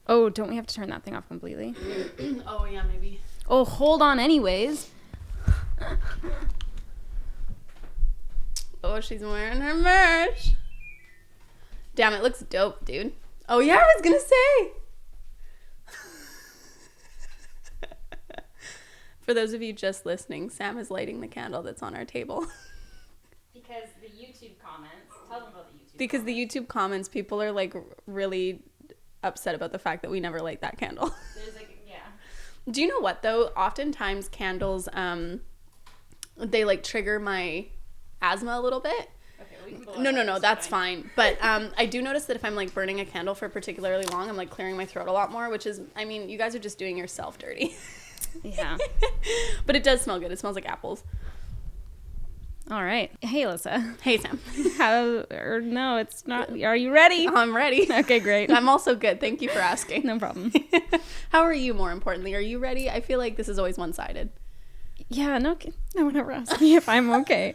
Oh, don't we have to turn that thing off completely? Oh, yeah, maybe. Oh, hold on anyways. Oh, she's wearing her merch. Damn, it looks dope, dude. Oh, yeah, I was gonna say. For those of you just listening, Sam is lighting the candle that's on our table. Because the YouTube comments, tell them about the YouTube Because the YouTube comments, people are like really upset about the fact that we never light that candle. There's like, yeah. Do you know what though? Oftentimes candles, they like trigger my asthma a little bit. Okay, we can blow No, that's fine. But I do notice that if I'm like burning a candle for particularly long, I'm like clearing my throat a lot more, which is, I mean, you guys are just doing yourself dirty. Yeah. But it does smell good. It smells like apples. All right. Hey, Alyssa. Hey, Sam. No, it's not. Are you ready? I'm ready. Okay, great. I'm also good. Thank you for asking. No problem. How are you, more importantly? Are you ready? I feel like this is always one-sided. Yeah, no one ever asked me if I'm okay.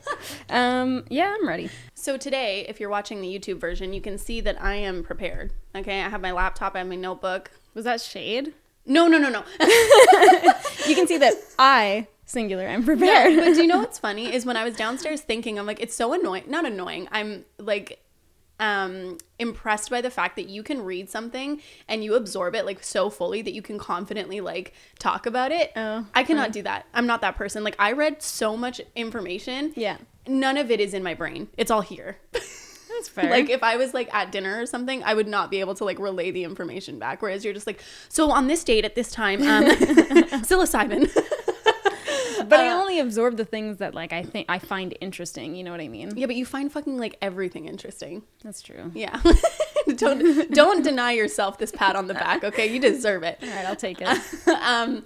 Yeah, I'm ready. So today, if you're watching the YouTube version, you can see that I am prepared. Okay, I have my laptop, I have my notebook. Was that shade? No. You can see that I, singular, I'm prepared. No, but do you know what's funny is when I was downstairs thinking, I'm like, it's so annoying. Not annoying. I'm like impressed by the fact that you can read something and you absorb it like so fully that you can confidently like talk about it. Oh, I cannot do that. I'm not that person. Like I read so much information. Yeah. None of it is in my brain. It's all here. That's fair. Like if I was like at dinner or something, I would not be able to like relay the information back. Whereas you're just like, so on this date at this time, psilocybin. But I only absorb the things that like I find interesting. You know what I mean? Yeah, but you find fucking like everything interesting. That's true. Yeah. Don't deny yourself this pat on the back, okay? You deserve it. All right, I'll take it.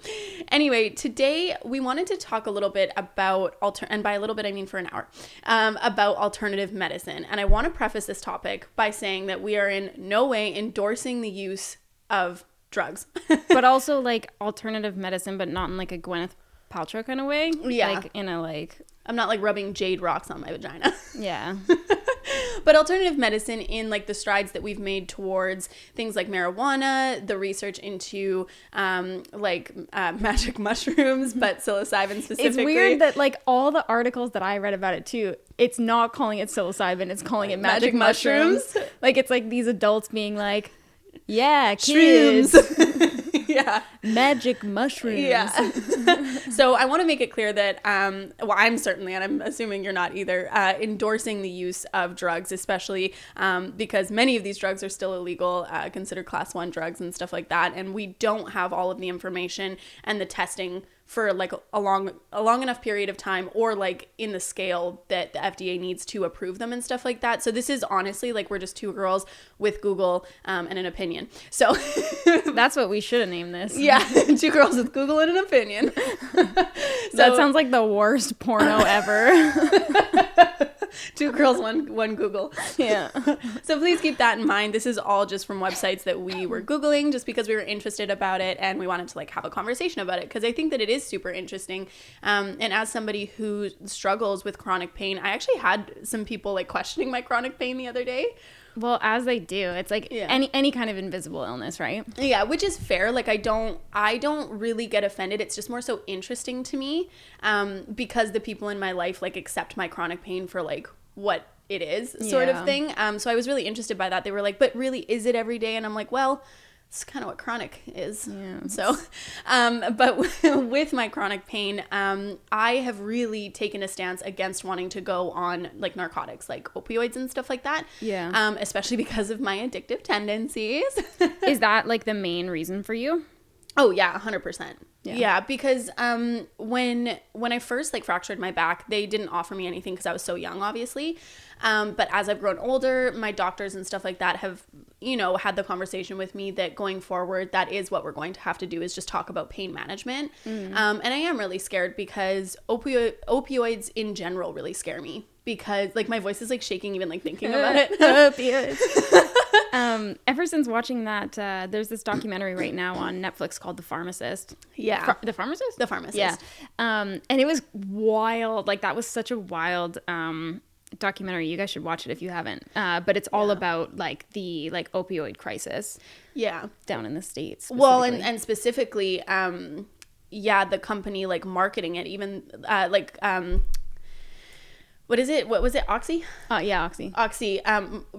Anyway, today we wanted to talk a little bit about and by a little bit I mean for an hour, about alternative medicine. And I want to preface this topic by saying that we are in no way endorsing the use of drugs. But also like alternative medicine, but not in like a Gwyneth Paltrow kind of way. Yeah. Like in a like. I'm not like rubbing jade rocks on my vagina. Yeah. But alternative medicine in like the strides that we've made towards things like marijuana, the research into magic mushrooms, but psilocybin specifically. It's weird that like all the articles that I read about it too, it's not calling it psilocybin, it's calling it magic mushrooms. Like it's like these adults being like, yeah, kids. Shrooms. Yeah. Magic mushrooms. Yeah. So I want to make it clear that, I'm certainly, and I'm assuming you're not either, endorsing the use of drugs, especially because many of these drugs are still illegal, considered class 1 drugs and stuff like that. And we don't have all of the information and the testing for like a long enough period of time or like in the scale that the FDA needs to approve them and stuff like that. So this is honestly like we're just two girls with Google and an opinion. So that's what we should have named this. Yeah, two girls with Google and an opinion. That sounds like the worst porno ever. Two girls, one Google. Yeah. So please keep that in mind. This is all just from websites that we were Googling just because we were interested about it and we wanted to like have a conversation about it because I think that it is super interesting. And as somebody who struggles with chronic pain, I actually had some people like questioning my chronic pain the other day. Well, as they do. It's like any kind of invisible illness, right? Yeah, which is fair. Like I don't really get offended. It's just more so interesting to me because the people in my life like accept my chronic pain for like what it is sort of thing. So I was really interested by that. They were like, but really, is it every day? And I'm like, well, it's kind of what chronic is. Yeah. So, but with my chronic pain, I have really taken a stance against wanting to go on like narcotics, like opioids and stuff like that. Yeah. Especially because of my addictive tendencies. Is that like the main reason for you? Oh yeah, 100%. Yeah, because when I first like fractured my back, they didn't offer me anything because I was so young, obviously. But as I've grown older, my doctors and stuff like that have, had the conversation with me that going forward, that is what we're going to have to do is just talk about pain management. And I am really scared because opioids in general really scare me because like my voice is like shaking even like thinking about it. Opioids. Ever since watching that, there's this documentary right now on Netflix called The Pharmacist. Yeah. The Pharmacist? The Pharmacist. Yeah. And it was wild. Like that was such a wild documentary. You guys should watch it if you haven't. But it's all about like the like opioid crisis. Yeah. Down in the States. Well, and specifically, the company like marketing it, even what is it? What was it? Oxy? Yeah, Oxy. Oxy,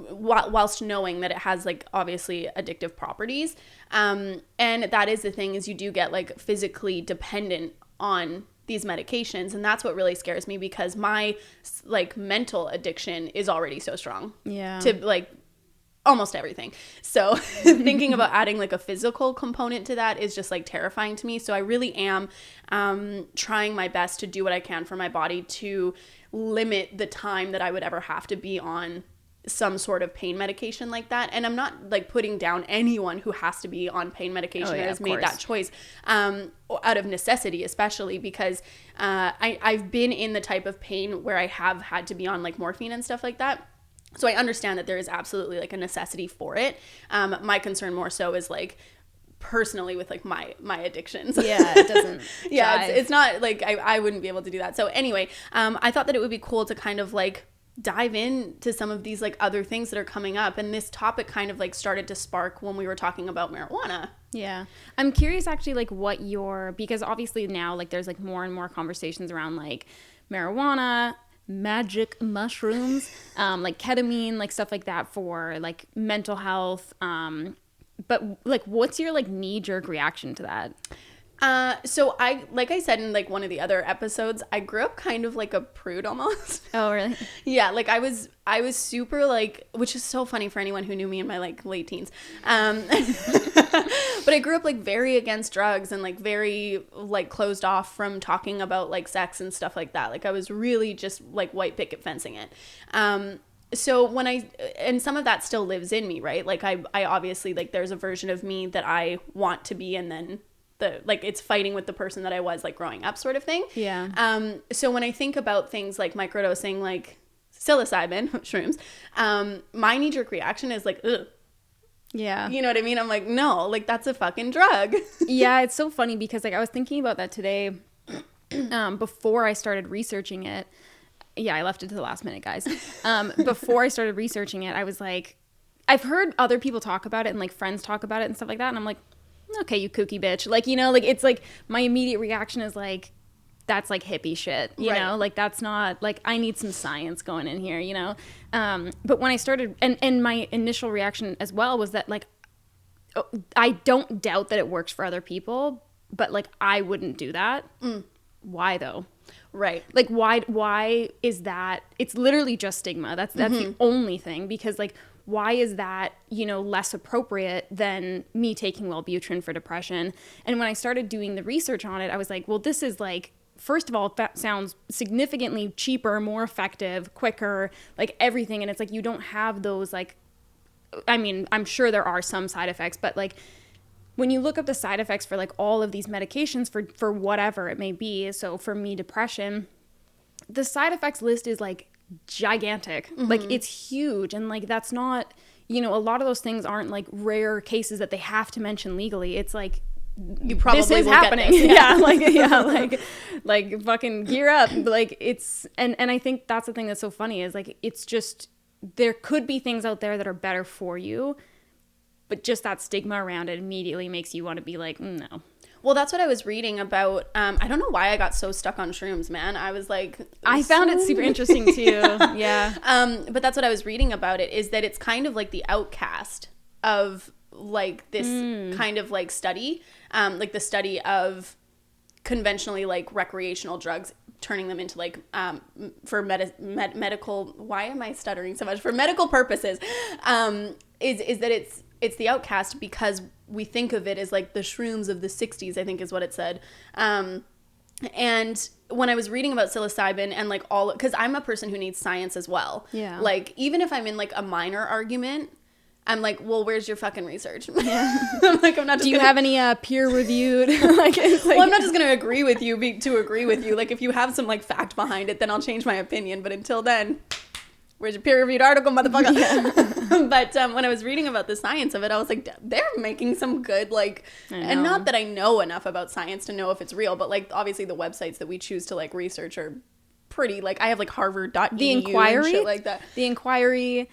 whilst knowing that it has like obviously addictive properties. And that is the thing, is you do get like physically dependent on these medications. And that's what really scares me, because my like mental addiction is already so strong. Yeah. To like almost everything. So thinking about adding like a physical component to that is just like terrifying to me. So I really am trying my best to do what I can for my body to limit the time that I would ever have to be on some sort of pain medication like that. And I'm not like putting down anyone who has to be on pain medication and has made that choice out of necessity, especially because I've been in the type of pain where I have had to be on like morphine and stuff like that. So I understand that there is absolutely like a necessity for it. My concern more so is like personally with like my addictions. Yeah, it doesn't. Yeah, it's not like I wouldn't be able to do that. So anyway, I thought that it would be cool to kind of like dive into some of these like other things that are coming up. And this topic kind of like started to spark when we were talking about marijuana. Yeah. I'm curious actually like what because obviously now like there's like more and more conversations around like marijuana, magic mushrooms, like ketamine, like stuff like that for like mental health. But like, what's your like knee-jerk reaction to that? So like I said in like one of the other episodes, I grew up kind of like a prude almost. Oh, really? Yeah. Like I was super like, which is so funny for anyone who knew me in my like late teens. But I grew up like very against drugs and like very like closed off from talking about like sex and stuff like that. Like I was really just like white picket fencing it. So and some of that still lives in me, right? Like I obviously like there's a version of me that I want to be, and then it's fighting with the person that I was like growing up sort of thing. Yeah. So when I think about things like microdosing, like psilocybin, shrooms, my knee-jerk reaction is like, ugh. Yeah. You know what I mean? I'm like, no, like that's a fucking drug. Yeah, it's so funny because like I was thinking about that today before I started researching it. Yeah, I left it to the last minute, guys. Before I started researching it, I was like, I've heard other people talk about it and like friends talk about it and stuff like that. And I'm like, okay, you kooky bitch. Like, you know, like it's like my immediate reaction is like, that's like hippie shit, you know, like that's not like, I need some science going in here, you know? But when I started, and my initial reaction as well was that like, I don't doubt that it works for other people, but like, I wouldn't do that. Why though? Right. Like, why is that? It's literally just stigma. That's the only thing, because like, why is that, you know, less appropriate than me taking Wellbutrin for depression? And when I started doing the research on it, I was like, well, this is like, first of all, that sounds significantly cheaper, more effective, quicker, like everything. And it's like, you don't have those like, I mean, I'm sure there are some side effects, but like when you look up the side effects for like all of these medications for whatever it may be, so for me, depression, the side effects list is like gigantic. Like it's huge. And like, that's not, you know, a lot of those things aren't like rare cases that they have to mention legally. It's like, you probably this is will happening. Get this. Yeah, like fucking gear up. Like it's, and I think that's the thing that's so funny is like, it's just, there could be things out there that are better for you, but just that stigma around it immediately makes you want to be like, no. Well, that's what I was reading about. I don't know why I got so stuck on shrooms, man. I was like, I found it super interesting too. Yeah. But that's what I was reading about it, is that it's kind of like the outcast of like this kind of like study, like the study of conventionally like recreational drugs, turning them into like for medical, why am I stuttering so much, for medical purposes, is that it's the outcast because we think of it as like the shrooms of the 60s, I think is what it said. And when I was reading about psilocybin and like all, because I'm a person who needs science as well. Yeah. Like even if I'm in like a minor argument, I'm like, well, where's your fucking research? Yeah. I'm like, I'm not just Do you have any peer reviewed? like, well, I'm not just going to agree with you to agree with you. Like if you have some like fact behind it, then I'll change my opinion. But until then, where's your peer-reviewed article, motherfucker? Yeah. But when I was reading about the science of it, I was like, they're making some good, like, and not that I know enough about science to know if it's real, but like obviously the websites that we choose to like research are pretty, like, I have like Harvard.edu The Inquiry, and shit like that. The Inquiry,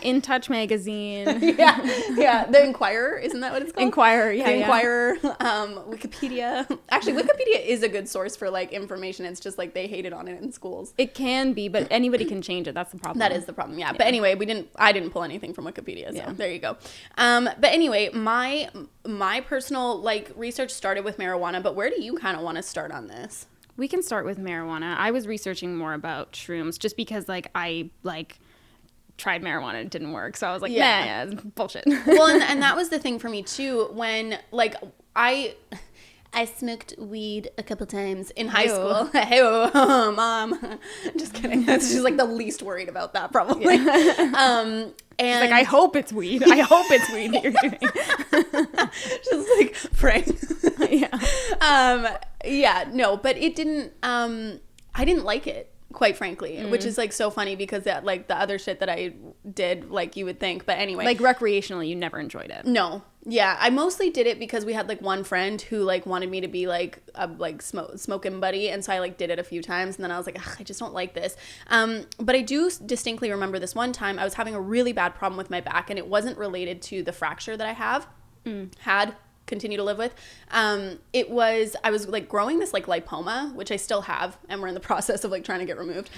In Touch magazine. yeah. The Inquirer, isn't that what it's called? Inquirer, yeah. The Inquirer, Wikipedia. Actually, Wikipedia is a good source for like information. It's just like they hated on it in schools. It can be, but anybody can change it. That's the problem. That is the problem. Yeah. But anyway, I didn't pull anything from Wikipedia, so there you go. But anyway, my personal like research started with marijuana, but where do you kind of want to start on this? We can start with marijuana. I was researching more about shrooms just because like I like tried marijuana and it didn't work. So I was like, nah, it's bullshit. Well, and that was the thing for me too, when like I smoked weed a couple times in high school. Hey, mom. Just kidding. She's like the least worried about that probably. Yeah. And she's like, I hope it's weed. I hope it's weed that you're doing. Just like praying. No, but it didn't, I didn't like it, quite frankly, which is like so funny because that like the other shit that I did, like you would think, but anyway. Like recreationally, you never enjoyed it. No. Yeah, I mostly did it because we had like one friend who like wanted me to be like a like smoking buddy, and so I like did it a few times, and then I was like, I just don't like this. But I do distinctly remember this one time I was having a really bad problem with my back, and it wasn't related to the fracture that I continue to live with. I was like growing this like lipoma, which I still have, and we're in the process of like trying to get removed.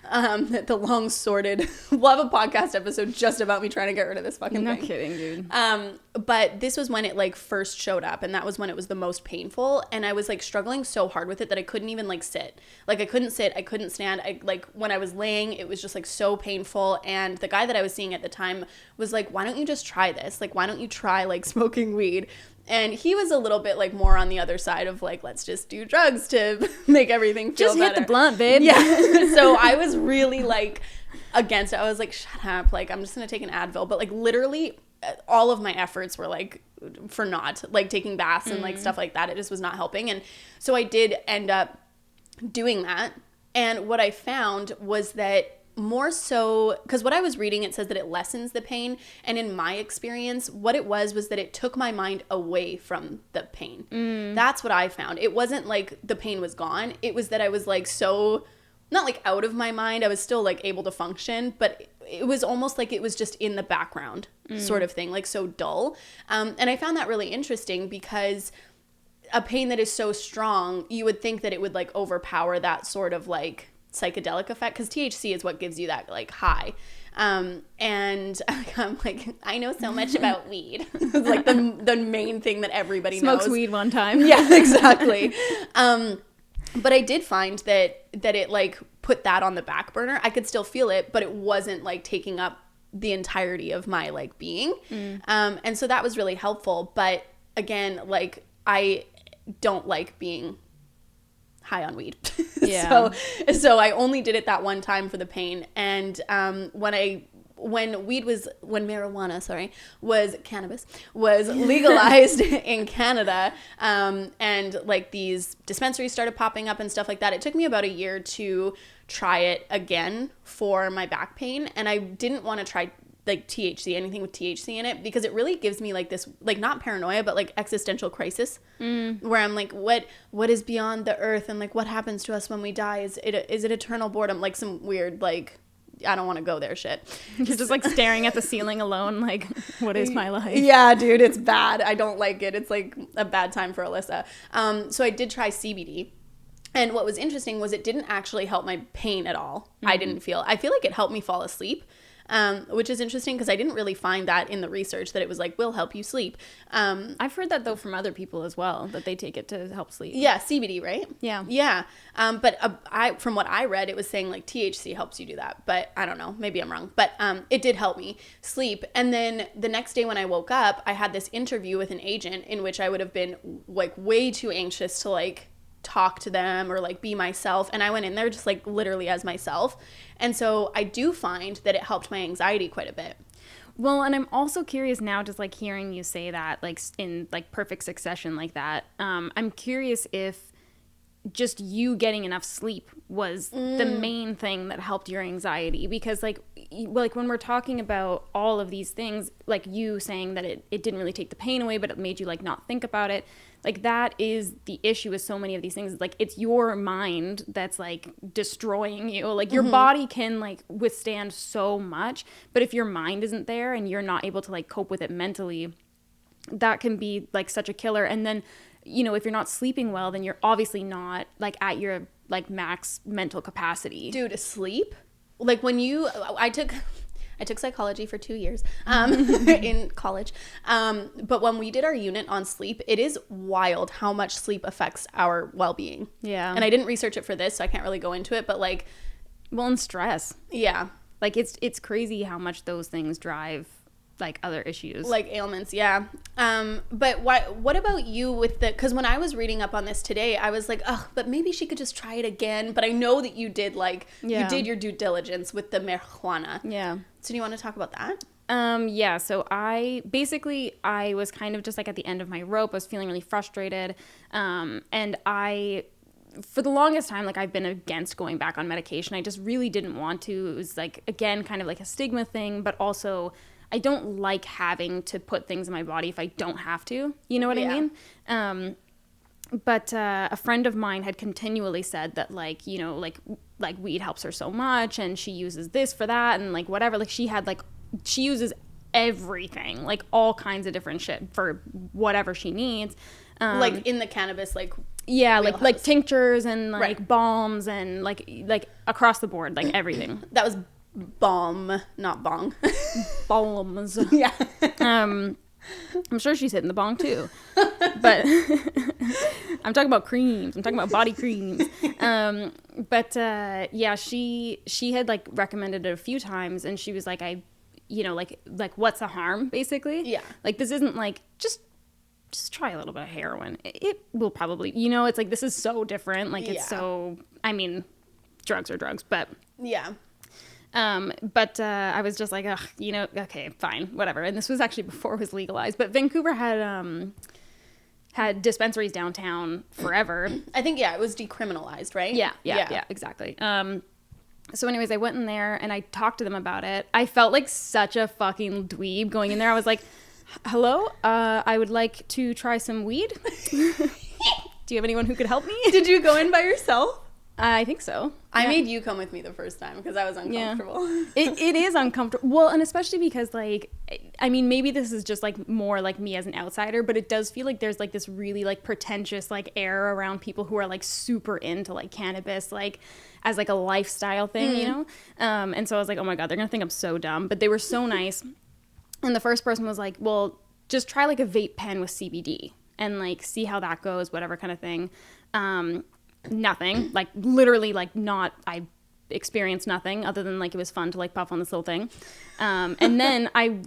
The long sordid, we'll have a podcast episode just about me trying to get rid of this fucking thing. No kidding, dude. But this was when it like first showed up, and that was when it was the most painful, and I was like struggling so hard with it that I couldn't even like sit. Like I couldn't sit, I couldn't stand. I like when I was laying, it was just like so painful, and the guy that I was seeing at the time was like, why don't you just try this? Like, why don't you try like smoking weed? And he was a little bit like more on the other side of like, let's just do drugs to make everything feel better. Just hit the blunt, babe. Yeah. So I was really like against it. I was like, shut up. Like, I'm just going to take an Advil. But like literally all of my efforts were like for naught, like taking baths and like stuff like that. It just was not helping. And so I did end up doing that. And what I found was that more so, because what I was reading, it says that it lessens the pain, and in my experience what it was that it took my mind away from the pain. That's what I found. It wasn't like the pain was gone, it was that I was like so not like out of my mind, I was still like able to function, but it was almost like it was just in the background sort of thing, like so dull. And I found that really interesting because a pain that is so strong, you would think that it would like overpower that sort of like psychedelic effect, because THC is what gives you that like high. And I'm like, I know so much about weed. It's like the main thing that everybody smokes knows. Weed one time. Yeah, exactly. But I did find that it like put that on the back burner. I could still feel it, but it wasn't like taking up the entirety of my like being. And so that was really helpful. But again, like I don't like being high on weed. Yeah. So I only did it that one time for the pain. And when cannabis was legalized in Canada, and like these dispensaries started popping up and stuff like that, it took me about a year to try it again for my back pain. And I didn't want to try like THC, anything with THC in it, because it really gives me like this, like not paranoia, but like existential crisis, where I'm like, what is beyond the earth, and like what happens to us when we die? Is it eternal boredom? Like some weird like, I don't want to go there shit. You're just like staring at the ceiling alone, like, what is my life? Yeah, dude, it's bad. I don't like it. It's like a bad time for Alyssa. So I did try CBD. And what was interesting was it didn't actually help my pain at all. I feel like it helped me fall asleep. Which is interesting because I didn't really find that in the research, that it was like, will help you sleep. I've heard that though from other people as well, that they take it to help sleep. Yeah, CBD, right? Yeah. Yeah. But from what I read, it was saying like THC helps you do that. But I don't know, maybe I'm wrong. But it did help me sleep. And then the next day when I woke up, I had this interview with an agent in which I would have been like way too anxious to like talk to them or like be myself, and I went in there just like literally as myself. And so I do find that it helped my anxiety quite a bit. Well, and I'm also curious now, just like hearing you say that like in like perfect succession like that, I'm curious if just you getting enough sleep was the main thing that helped your anxiety, because like like when we're talking about all of these things, like you saying that it didn't really take the pain away, but it made you like not think about it. Like that is the issue with so many of these things. Like it's your mind that's like destroying you. Like your body can like withstand so much, but if your mind isn't there and you're not able to like cope with it mentally, that can be like such a killer. And then, you know, if you're not sleeping well, then you're obviously not like at your like max mental capacity. Dude, sleep? Like when I took psychology for 2 years in college. But when we did our unit on sleep, it is wild how much sleep affects our well-being. Yeah. And I didn't research it for this, so I can't really go into it, but like, well, and stress. Yeah. Like it's crazy how much those things drive like other issues, like ailments. Yeah. But what about you with because when I was reading up on this today, I was like, oh, but maybe she could just try it again. But I know that you did you did your due diligence with the marijuana. Yeah. So do you want to talk about that? Yeah, so I was kind of just like at the end of my rope. I was feeling really frustrated. And for the longest time, like I've been against going back on medication. I just really didn't want to. It was like, again, kind of like a stigma thing, but also I don't like having to put things in my body if I don't have to. You know what I mean? But a friend of mine had continually said that, like, you know, like weed helps her so much and she uses this for that and like whatever. Like she uses everything, like all kinds of different shit for whatever she needs. Like in the cannabis, like, yeah, like tinctures and like balms and like across the board, like everything. That was balm, not bong. Balms. Yeah. I'm sure she's hitting the bong too, but I'm talking about creams. I'm talking about body creams. Yeah, she had like recommended it a few times, and she was like, like what's the harm, basically? Yeah. Like this isn't like just try a little bit of heroin. It will probably, you know, it's like this is so different. Like it's so. I mean, drugs are drugs, but yeah. I was just like, ugh, you know, okay, fine, whatever. And this was actually before it was legalized, but Vancouver had dispensaries downtown forever. I think, it was decriminalized, right? Yeah, exactly. So anyways, I went in there and I talked to them about it. I felt like such a fucking dweeb going in there. I was like, hello, I would like to try some weed. Do you have anyone who could help me? Did you go in by yourself? I think so. I made you come with me the first time because I was uncomfortable. Yeah. It is uncomfortable. Well, and especially because, like, I mean, maybe this is just, like, more, like, me as an outsider, but it does feel like there's, like, this really, like, pretentious, like, air around people who are, like, super into, like, cannabis, like, as, like, a lifestyle thing, you know? And so I was like, oh, my God, they're going to think I'm so dumb. But they were so nice. And the first person was like, well, just try, like, a vape pen with CBD and, like, see how that goes, whatever kind of thing. Nothing, like literally, like I experienced nothing other than like it was fun to like puff on this little thing. And then I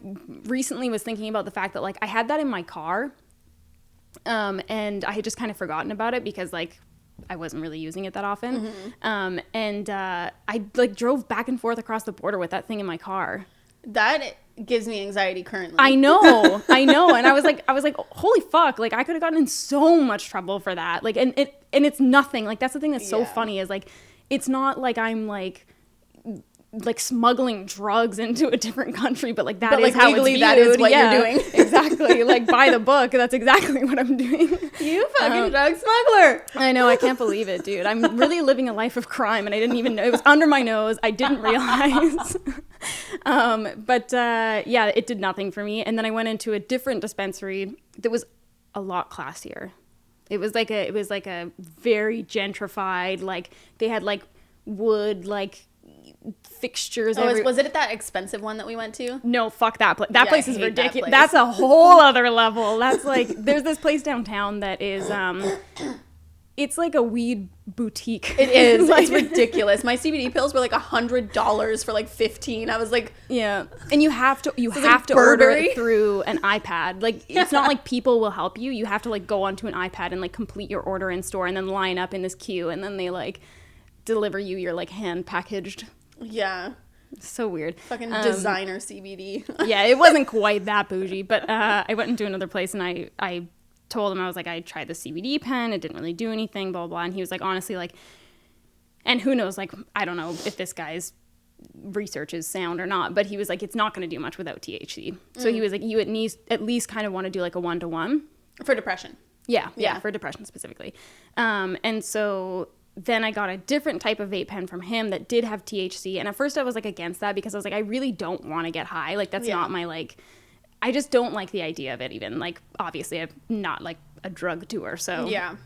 recently was thinking about the fact that like I had that in my car, and I had just kind of forgotten about it because like I wasn't really using it that often. And I like drove back and forth across the border with that thing in my car. That gives me anxiety currently. I know. And I was like, holy fuck. Like I could have gotten in so much trouble for that. Like, and it's nothing. Like, that's the thing that's so funny is like, it's not like I'm like smuggling drugs into a different country, but like that is like, how legally it's viewed. That is what you're doing. Exactly. Like by the book. That's exactly what I'm doing. You fucking drug smuggler. I know. I can't believe it, dude. I'm really living a life of crime and I didn't even know. It was under my nose. I didn't realize. Yeah, it did nothing for me. And then I went into a different dispensary that was a lot classier. It was like a very gentrified, like they had like wood, like fixtures. Was it at that expensive one that we went to? No, fuck that place. That place is ridiculous. That's a whole other level. That's like, there's this place downtown that is, it's like a weed boutique. It is. Like, it's ridiculous. My CBD pills were like $100 for like 15. I was like, yeah. And you have to order it through an iPad. Like it's not like people will help you. You have to like go onto an iPad and like complete your order in store and then line up in this queue and then they like deliver you your like hand packaged. Yeah. So weird. Fucking designer CBD. Yeah, it wasn't quite that bougie, but I went into another place and I told him, I was like, I tried the CBD pen, it didn't really do anything, blah, blah, blah. And he was like, honestly, like, and who knows, like, I don't know if this guy's research is sound or not, but he was like, it's not going to do much without THC. So he was like, you at least kind of want to do like a 1-to-1 for depression. Yeah, for depression specifically. And so then I got a different type of vape pen from him that did have THC. And at first I was like against that because I was like, I really don't want to get high. Like that's not my like, I just don't like the idea of it even. Like obviously I'm not like a drug doer. So yeah.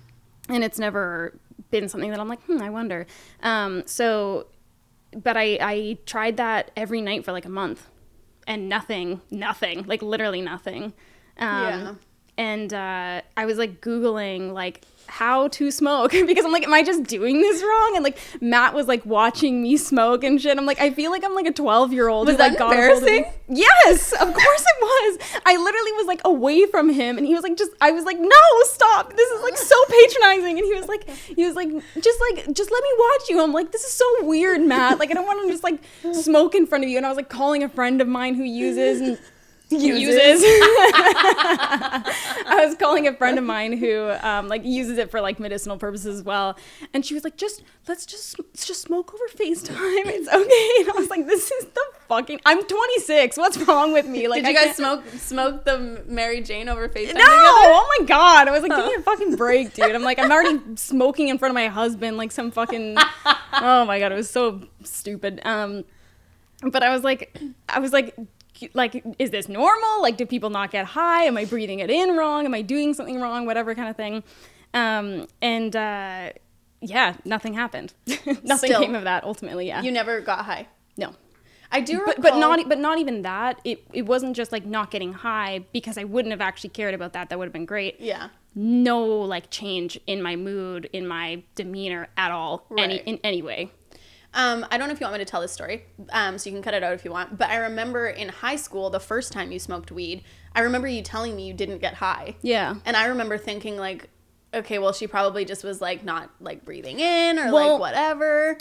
And it's never been something that I'm like, I wonder. But I tried that every night for like a month and nothing, like literally nothing. And I was like Googling like how to smoke because I'm like, am I just doing this wrong? And like Matt was like watching me smoke and shit. I'm like, I feel like I'm like a 12-year-old. Was that embarrassing? Yes, of course it was. I literally was like away from him and he was like, I was like, no, stop. This is like so patronizing. And he was like, just let me watch you. I'm like, this is so weird, Matt. Like, I don't want to just like smoke in front of you. And I was like calling a friend of mine who uses. I was calling a friend of mine who like uses it for like medicinal purposes as well, and she was like, let's just smoke over FaceTime, it's okay. And I was like, this is the fucking, I'm 26, what's wrong with me? Like, did you guys smoke the Mary Jane over FaceTime together? Oh my god, I was like, give me a fucking break, dude. I'm like, I'm already smoking in front of my husband like some fucking oh my god, it was so stupid. But I was like, is this normal? Like, do people not get high? Am I breathing it in wrong? Am I doing something wrong? Whatever kind of thing. Yeah, nothing happened. Nothing came of that ultimately. Yeah. You never got high? No. I do recall. But not even that. It wasn't just like not getting high because I wouldn't have actually cared about that. That would have been great. Yeah. No like change in my mood, in my demeanor at all. Right. In any way. I don't know if you want me to tell this story, so you can cut it out if you want, but I remember in high school, the first time you smoked weed, I remember you telling me you didn't get high. Yeah. And I remember thinking like, okay, well, she probably just was like not like breathing in or like whatever.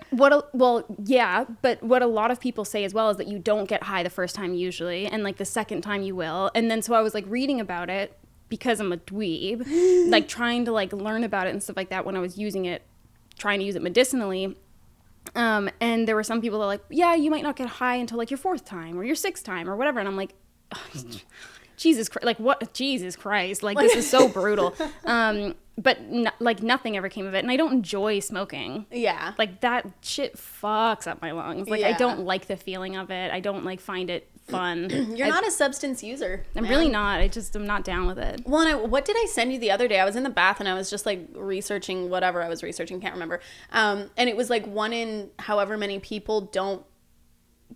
Yeah, but what a lot of people say as well is that you don't get high the first time usually, and like the second time you will. And then so I was like reading about it because I'm a dweeb, like trying to like learn about it and stuff like that when I was trying to use it medicinally. And there were some people that were like, yeah, you might not get high until like your 4th time or your 6th time or whatever. And I'm like, Jesus Christ, like what? Jesus Christ, like this is so brutal. But like nothing ever came of it. And I don't enjoy smoking. Yeah. Like that shit fucks up my lungs. Like I don't like the feeling of it. I don't like find it fun. You're not a substance user. I'm really not. I'm not down with it. Well, and what did I send you the other day? I was in the bath and I was just like researching whatever I was researching, can't remember. And it was like 1 in however many people don't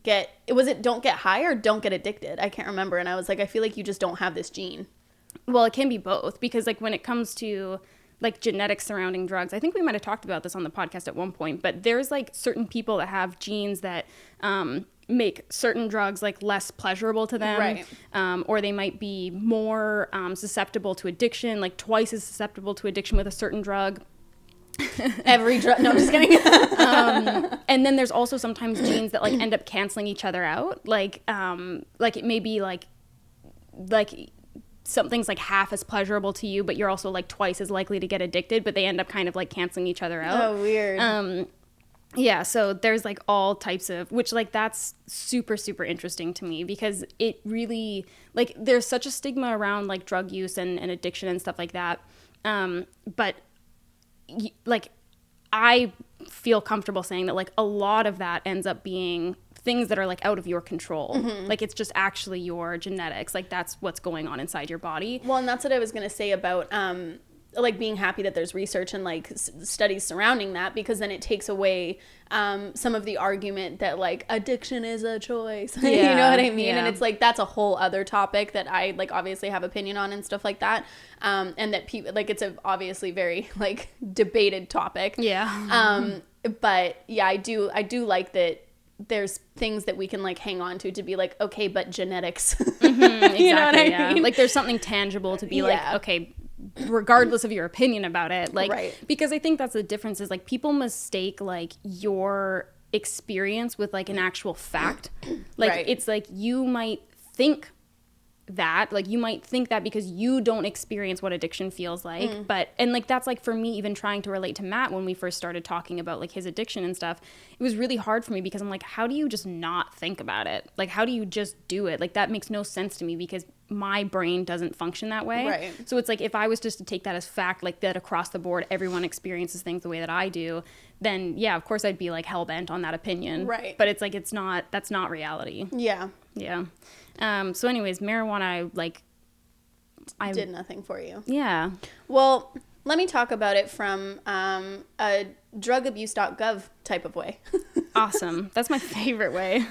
get high or don't get addicted. I can't remember. And I was like, I feel like you just don't have this gene. Well, it can be both because like when it comes to like genetics surrounding drugs, I think we might have talked about this on the podcast at one point, but there's like certain people that have genes that make certain drugs like less pleasurable to them, right. Or they might be more susceptible to addiction, like twice as susceptible to addiction with a certain drug. Every drug. No, I'm just kidding. And then there's also sometimes genes that like end up canceling each other out. Like it may be like something's like half as pleasurable to you, but you're also like twice as likely to get addicted, but they end up kind of like canceling each other out. Oh, weird. Yeah, so there's like all types of, which like that's super, super interesting to me because it really, like there's such a stigma around like drug use and addiction and stuff like that. But like I feel comfortable saying that like a lot of that ends up being things that are like out of your control. Mm-hmm. Like it's just actually your genetics. Like that's what's going on inside your body. Well, and that's what I was going to say about like being happy that there's research and like studies surrounding that, because then it takes away some of the argument that like addiction is a choice. Yeah, you know what I mean? Yeah. And it's like that's a whole other topic that I like obviously have opinion on and stuff like that. And that people like it's a obviously very like debated topic. Yeah. But yeah, I do like that there's things that we can like hang on to be like, okay, but genetics. Mm-hmm, exactly, you know what I mean? Like there's something tangible to be like, okay, regardless of your opinion about it, like, right. Because I think that's the difference is like people mistake like your experience with like an actual fact. Like right. It's like you might think that. Like, you might think that because you don't experience what addiction feels like. But, and like, that's like for me, even trying to relate to Matt when we first started talking about like his addiction and stuff, it was really hard for me because I'm like, how do you just not think about it? Like, how do you just do it? Like, that makes no sense to me because my brain doesn't function that way. Right. So it's like, if I was just to take that as fact, like that across the board, everyone experiences things the way that I do, then yeah, of course I'd be like hell bent on that opinion. Right. But it's like, that's not reality. Yeah. Yeah. So anyways, marijuana, I did nothing for you. Yeah. Well, let me talk about it from a drugabuse.gov type of way. Awesome. That's my favorite way.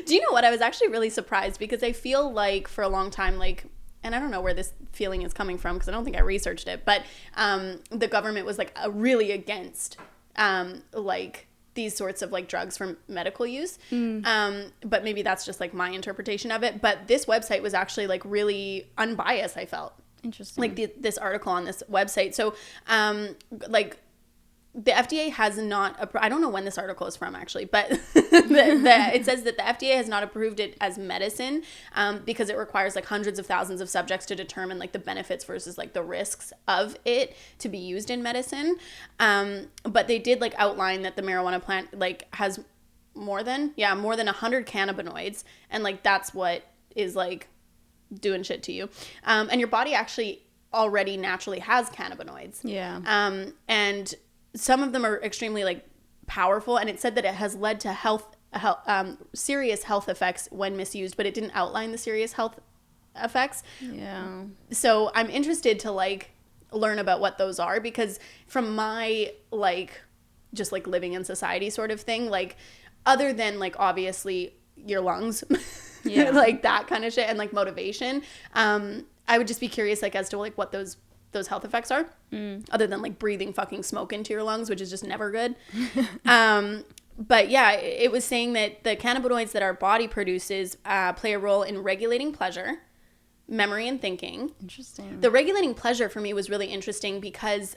Do you know what? I was actually really surprised because I feel like for a long time, like, and I don't know where this feeling is coming from because I don't think I researched it, but the government was like really against like these sorts of like drugs for medical use. But maybe that's just like my interpretation of it. But this website was actually like really unbiased, I felt. Interesting. Like this article on this website. So like the FDA has not, I don't know when this article is from actually, but it says that the FDA has not approved it as medicine because it requires like hundreds of thousands of subjects to determine like the benefits versus like the risks of it to be used in medicine. But they did like outline that the marijuana plant like has more than 100 cannabinoids. And like, that's what is like doing shit to you. And your body actually already naturally has cannabinoids. Yeah. And some of them are extremely like powerful, and it said that it has led to serious health effects when misused, but it didn't outline the serious health effects. Yeah. So I'm interested to like learn about what those are, because from my like just like living in society sort of thing, like other than like obviously your lungs, yeah, like that kind of shit, and like motivation, I would just be curious like as to like what those health effects are, other than like breathing fucking smoke into your lungs, which is just never good. But yeah, it was saying that the cannabinoids that our body produces play a role in regulating pleasure, memory, and thinking. Interesting. The regulating pleasure for me was really interesting because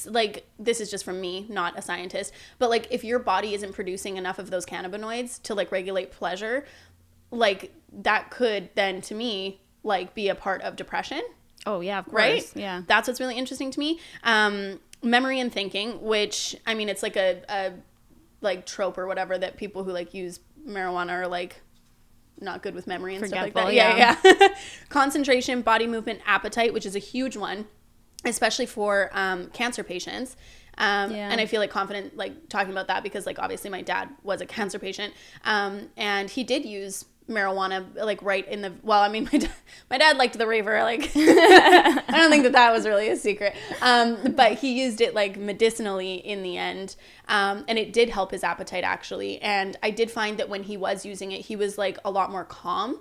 like, this is just from me, not a scientist, but like if your body isn't producing enough of those cannabinoids to like regulate pleasure, like that could then to me like be a part of depression. Oh, yeah, of course. Right? Yeah. That's what's really interesting to me. Memory and thinking, which, I mean, it's like a like trope or whatever that people who like use marijuana are like not good with memory and stuff like that. Yeah. Concentration, body movement, appetite, which is a huge one, especially for cancer patients. And I feel like confident like talking about that because like obviously my dad was a cancer patient, and he did use marijuana like right in the, well, I mean my dad liked the raver, like I don't think that was really a secret, but he used it like medicinally in the end, and it did help his appetite actually. And I did find that when he was using it, he was like a lot more calm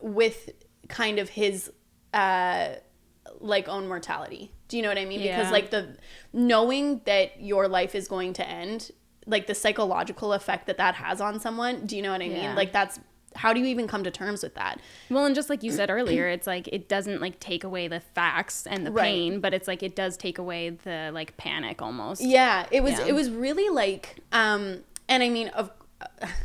with kind of his like own mortality. Do you know what I mean? Yeah. Because like the knowing that your life is going to end, like the psychological effect that has on someone. Do you know what I mean? Like that's, how do you even come to terms with that? Well, and just like you said earlier, it's like it doesn't like take away the facts and the pain, but it's like it does take away the like panic almost. Yeah, it was really like and I mean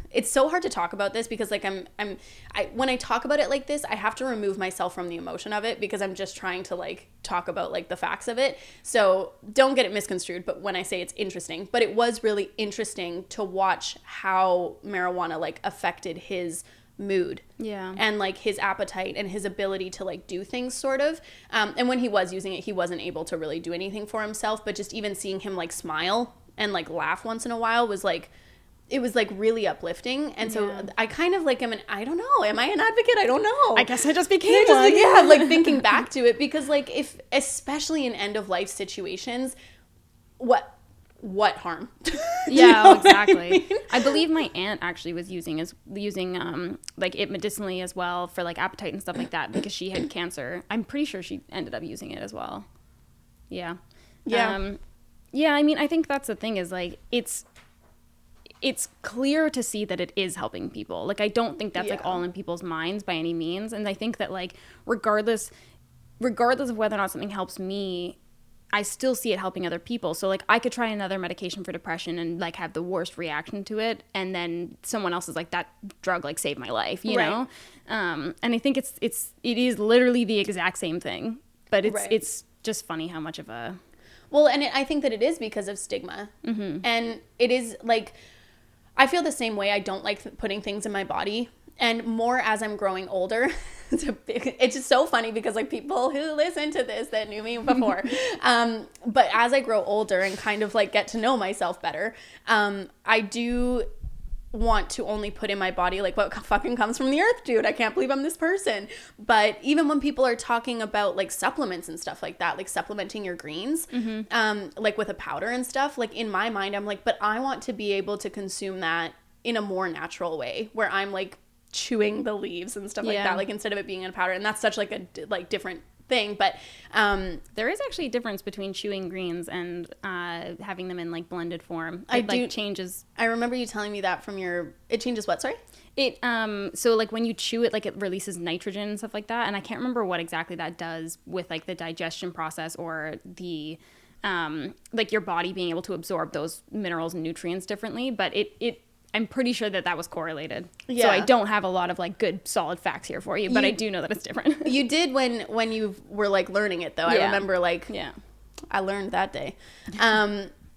it's so hard to talk about this because like when I talk about it like this, I have to remove myself from the emotion of it because I'm just trying to like talk about like the facts of it. So don't get it misconstrued, but when I say it's interesting, but it was really interesting to watch how marijuana like affected his mood and like his appetite and his ability to like do things sort of, and when he was using it, he wasn't able to really do anything for himself, but just even seeing him like smile and like laugh once in a while was like, it was like really uplifting. And so I kind of like I don't know, am I an advocate? I don't know. I guess I just became one. Like thinking back to it, because like if, especially in end of life situations, what harm? Yeah, exactly. I believe my aunt actually was using like it medicinally as well for like appetite and stuff like that because she had cancer. I'm pretty sure she ended up using it as well. Yeah. I mean, I think that's the thing is like it's clear to see that it is helping people. Like, I don't think that's like all in people's minds by any means. And I think that like, regardless of whether or not something helps me, I still see it helping other people. So like I could try another medication for depression and like have the worst reaction to it, and then someone else is like, that drug like saved my life, you know? And I think it is literally the exact same thing, but it's just funny how much of a... Well, and I think that it is because of stigma. And it is like, I feel the same way. I don't like putting things in my body, and more as I'm growing older. It's just so funny because like people who listen to this that knew me before, but as I grow older and kind of like get to know myself better, I do want to only put in my body like what fucking comes from the earth, dude. I can't believe I'm this person. But even when people are talking about like supplements and stuff like that, like supplementing your greens, like with a powder and stuff, like in my mind I'm like, but I want to be able to consume that in a more natural way where I'm like chewing the leaves and stuff like that, like instead of it being in a powder. And that's such like a like different thing, but there is actually a difference between chewing greens and having them in like blended form. It changes. I remember you telling me that from your... It changes what? Sorry? It so like when you chew it, like it releases nitrogen and stuff like that, and I can't remember what exactly that does with like the digestion process or the like your body being able to absorb those minerals and nutrients differently, but it I'm pretty sure that was correlated. Yeah. So I don't have a lot of like good solid facts here for you, but I do know that it's different. You did when you were like learning it though. I remember like I learned that day.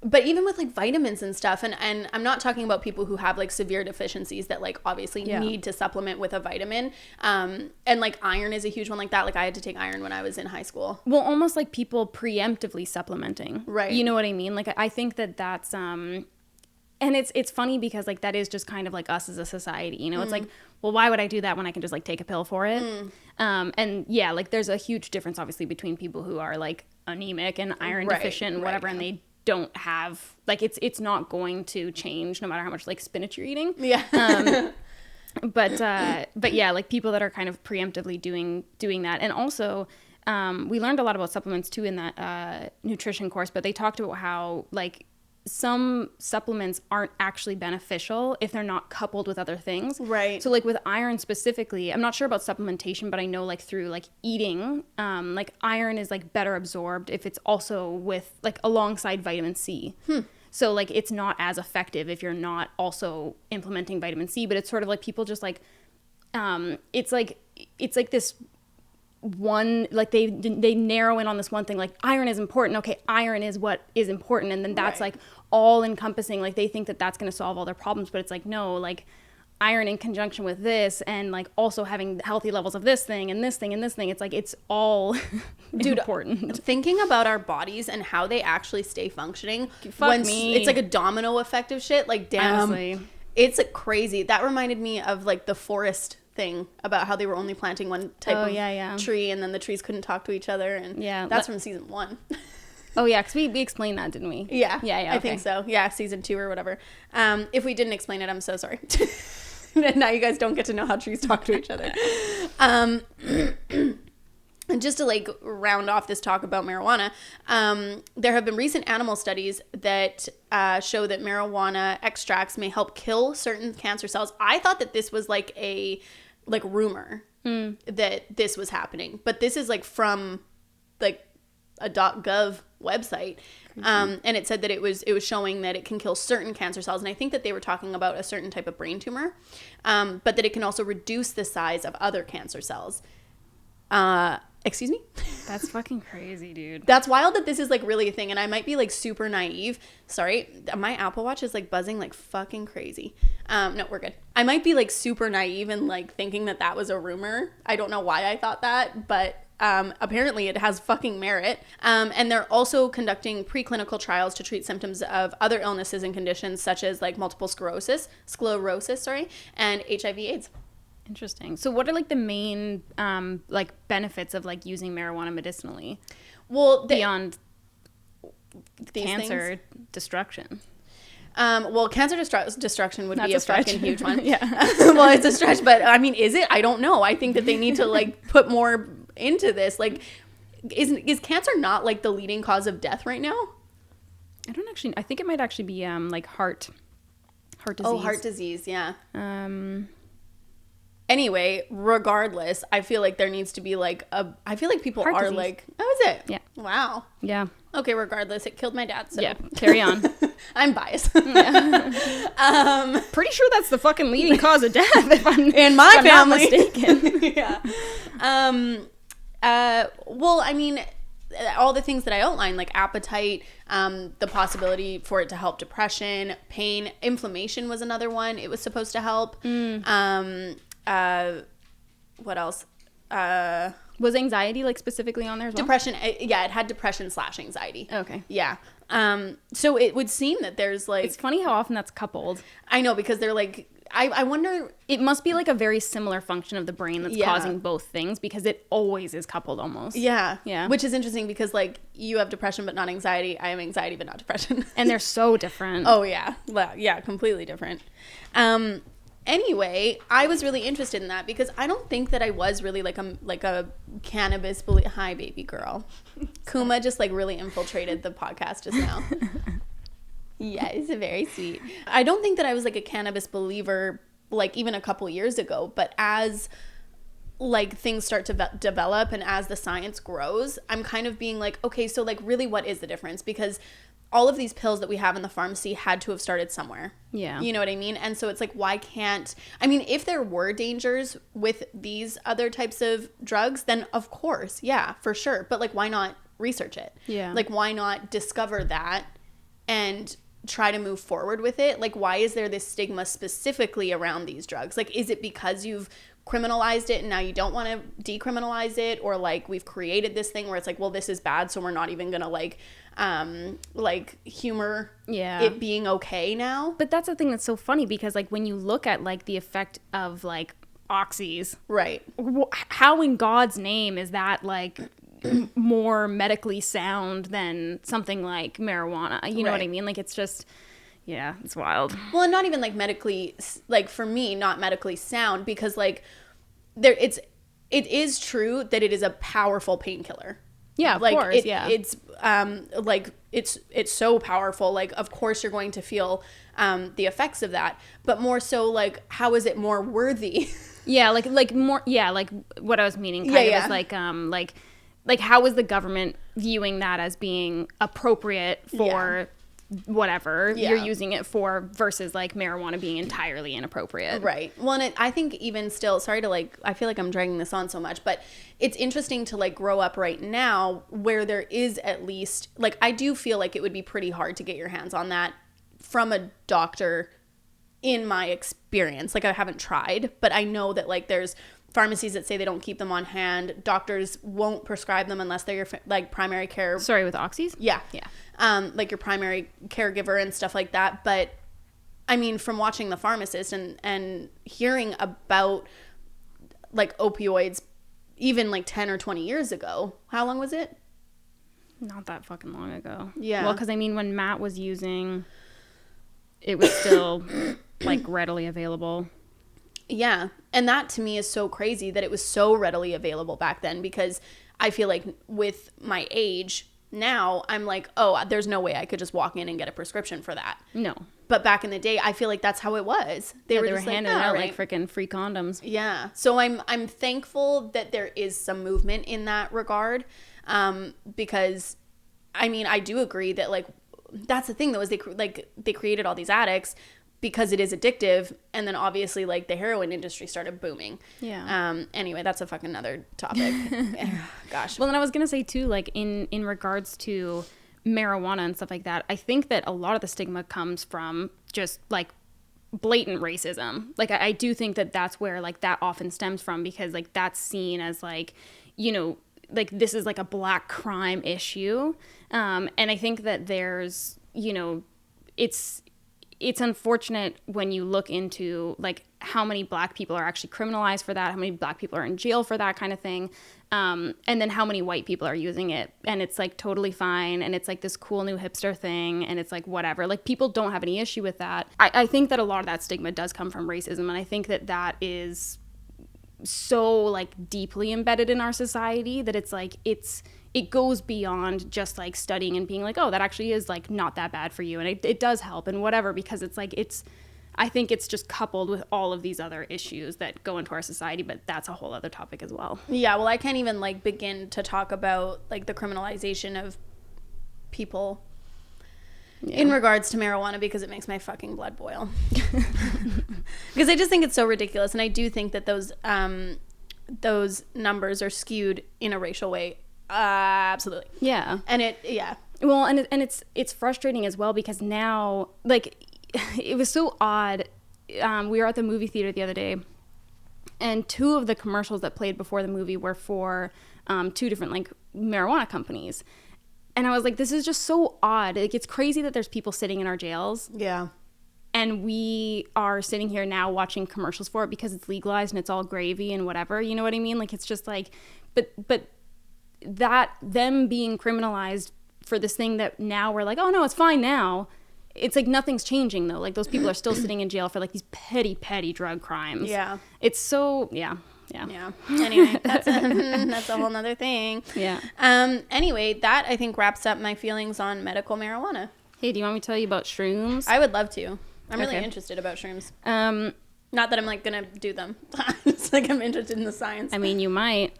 But even with like vitamins and stuff, and I'm not talking about people who have like severe deficiencies that like obviously need to supplement with a vitamin. And like iron is a huge one like that. Like I had to take iron when I was in high school. Well, almost like people preemptively supplementing. Right. You know what I mean? Like I think that's and it's funny because like that is just kind of like us as a society, you know. It's like, well, why would I do that when I can just like take a pill for it? And yeah, like there's a huge difference obviously between people who are like anemic and iron deficient and whatever, and they don't have like it's not going to change no matter how much like spinach you're eating. But yeah, like people that are kind of preemptively doing that. And also we learned a lot about supplements too in that nutrition course, but they talked about how like some supplements aren't actually beneficial if they're not coupled with other things. Right. So like with iron specifically, I'm not sure about supplementation, but I know like through like eating, like iron is like better absorbed if it's also with like alongside vitamin C. So like it's not as effective if you're not also implementing vitamin C, but it's sort of like people just like, it's like this one, like they narrow in on this one thing, like iron is important. Okay, iron is what is important, and then that's like all encompassing. Like they think that that's going to solve all their problems, but it's like no, like iron in conjunction with this, and like also having healthy levels of this thing and this thing and this thing. It's like it's all important. Thinking about our bodies and how they actually stay functioning. Me. It's like a domino effect of shit. Like damn, honestly. It's crazy. That reminded me of like the forest thing about how they were only planting one type of tree, and then the trees couldn't talk to each other, and that's from season 1. Oh yeah, because we explained that, didn't we? Yeah, I think so. Yeah, season 2 or whatever. If we didn't explain it, I'm so sorry. Now you guys don't get to know how trees talk to each other. And just to like round off this talk about marijuana, there have been recent animal studies that show that marijuana extracts may help kill certain cancer cells. I thought that this was like a rumor that this was happening, but this is like from like a .gov website, and it said that it was showing that it can kill certain cancer cells, and I think that they were talking about a certain type of brain tumor, but that it can also reduce the size of other cancer cells. Excuse me? That's fucking crazy, dude. That's wild that this is like really a thing, and I might be like super naive. Sorry, my Apple Watch is like buzzing like fucking crazy. No, we're good. I might be like super naive and like thinking that was a rumor. I don't know why I thought that, but apparently it has fucking merit. And they're also conducting preclinical trials to treat symptoms of other illnesses and conditions such as like multiple sclerosis, and HIV/AIDS. Interesting. So what are like the main like benefits of like using marijuana medicinally? Well, beyond cancer destruction. Well, cancer destruction would be a fucking huge one. Yeah. Well, it's a stretch, but I mean, is it? I don't know. I think that they need to like put more into this. Like, is cancer not like the leading cause of death right now? I think it might actually be like heart disease. Oh, heart disease. Yeah. Anyway, regardless, I feel like there needs to be like I feel like people Heart are disease. like, oh, is it? Yeah. Wow. Yeah. Okay, regardless, it killed my dad, so. Yeah. Carry on. I'm biased. Yeah. Pretty sure that's the fucking leading cause of death if I'm in my if I'm not family. mistaken. Yeah. Well, I mean, all the things that I outlined, like appetite, the possibility for it to help depression, pain, inflammation was another one. It was supposed to help. What else? Was anxiety like specifically on there as well? Depression. Yeah, it had depression / anxiety. Okay. Yeah. So it would seem that there's like, It's funny how often that's coupled. I know, because they're like, I wonder. It must be like a very similar function of the brain that's Yeah. causing both things, because it always is coupled almost. Yeah. Yeah. Which is interesting because like you have depression but not anxiety. I have anxiety but not depression. And they're so different. Oh yeah. Well, yeah, completely different. Anyway, I was really interested in that because I don't think that I was really like a cannabis hi baby girl. Kuma just like really infiltrated the podcast just now. Yeah, it's very sweet. I don't think that I was like a cannabis believer like even a couple years ago, but as like things start to develop and as the science grows, I'm kind of being like, okay, so like really what is the difference? Because all of these pills that we have in the pharmacy had to have started somewhere. Yeah. You know what I mean? And so it's like, why can't, I mean, if there were dangers with these other types of drugs, then of course, yeah, for sure. But like, why not research it? Yeah. Like, why not discover that and try to move forward with it? Like, why is there this stigma specifically around these drugs? Like, is it because you've criminalized it and now you don't want to decriminalize it? Or like, we've created this thing where it's like, well, this is bad, so we're not even gonna like humor it being okay now. But that's the thing that's so funny, because like when you look at like the effect of like oxys, Right. How in God's name is that like more medically sound than something like marijuana? You know what I mean? Like, it's just, yeah, it's wild. Well, and not even like medically, like for me, not medically sound, because like it is true that it is a powerful painkiller. Yeah, of like course. It's like it's so powerful. Like, of course you're going to feel the effects of that, but more so like, how is it more worthy? Yeah, like more. Yeah, like what I was meaning kind of is like how is the government viewing that as being appropriate for whatever you're using it for, versus like marijuana being entirely inappropriate. Right. Well, and I think even still, sorry to like, I feel like I'm dragging this on so much, but it's interesting to like grow up right now where there is at least, like, I do feel like it would be pretty hard to get your hands on that from a doctor in my experience. Like, I haven't tried, but I know that like there's pharmacies that say they don't keep them on hand. Doctors won't prescribe them unless they're your like primary care. Sorry, with oxys? Yeah. Yeah. Like your primary caregiver and stuff like that. But I mean, from watching The Pharmacist and hearing about like opioids even like 10 or 20 years ago, how long was it? Not that fucking long ago. Yeah. Well, because I mean, when Matt was using, it was still like readily available. Yeah. And that to me is so crazy that it was so readily available back then, because I feel like with my age now, I'm like, oh, there's no way I could just walk in and get a prescription for that. No. But back in the day, I feel like that's how it was. They were just handing like, out right. like freaking free condoms. Yeah. So I'm thankful that there is some movement in that regard, because I mean, I do agree that like that's the thing though, is they created all these addicts because it is addictive, and then obviously like the heroin industry started booming. Yeah. Anyway, that's a fucking other topic. Gosh. Well, and I was gonna say too, like in regards to marijuana and stuff like that, I think that a lot of the stigma comes from just like blatant racism. Like I do think that that's where like that often stems from, because like that's seen as like, you know, like this is like a black crime issue. And I think that there's, you know, it's unfortunate when you look into like how many black people are actually criminalized for that, how many black people are in jail for that kind of thing, and then how many white people are using it, and it's like totally fine, and it's like this cool new hipster thing, and it's like whatever, like people don't have any issue with that. I think that a lot of that stigma does come from racism, and I think that that is so like deeply embedded in our society that it's like it goes beyond just like studying and being like, oh, that actually is like not that bad for you, and it does help and whatever, because it's like I think it's just coupled with all of these other issues that go into our society, but that's a whole other topic as well. Yeah, well, I can't even like begin to talk about like the criminalization of people in regards to marijuana, because it makes my fucking blood boil. Because I just think it's so ridiculous, and I do think that those numbers are skewed in a racial way. Absolutely. Yeah. And Well, and it's frustrating as well, because now, like, it was so odd. We were at the movie theater the other day, and 2 of the commercials that played before the movie were for 2 different like marijuana companies. And I was like, this is just so odd. Like, it's crazy that there's people sitting in our jails. Yeah. And we are sitting here now watching commercials for it because it's legalized and it's all gravy and whatever. You know what I mean? Like, it's just like, but that, them being criminalized for this thing that now we're like, oh no, it's fine now. It's like nothing's changing though. Like, those people are still sitting in jail for like these petty drug crimes. Yeah. It's so, yeah. Anyway, that's a whole nother thing. Yeah. Anyway, that I think wraps up my feelings on medical marijuana. Hey, do you want me to tell you about shrooms? I would love to. I'm really Okay. interested about shrooms. Not that I'm like gonna do them. It's like I'm interested in the science. I mean, you might.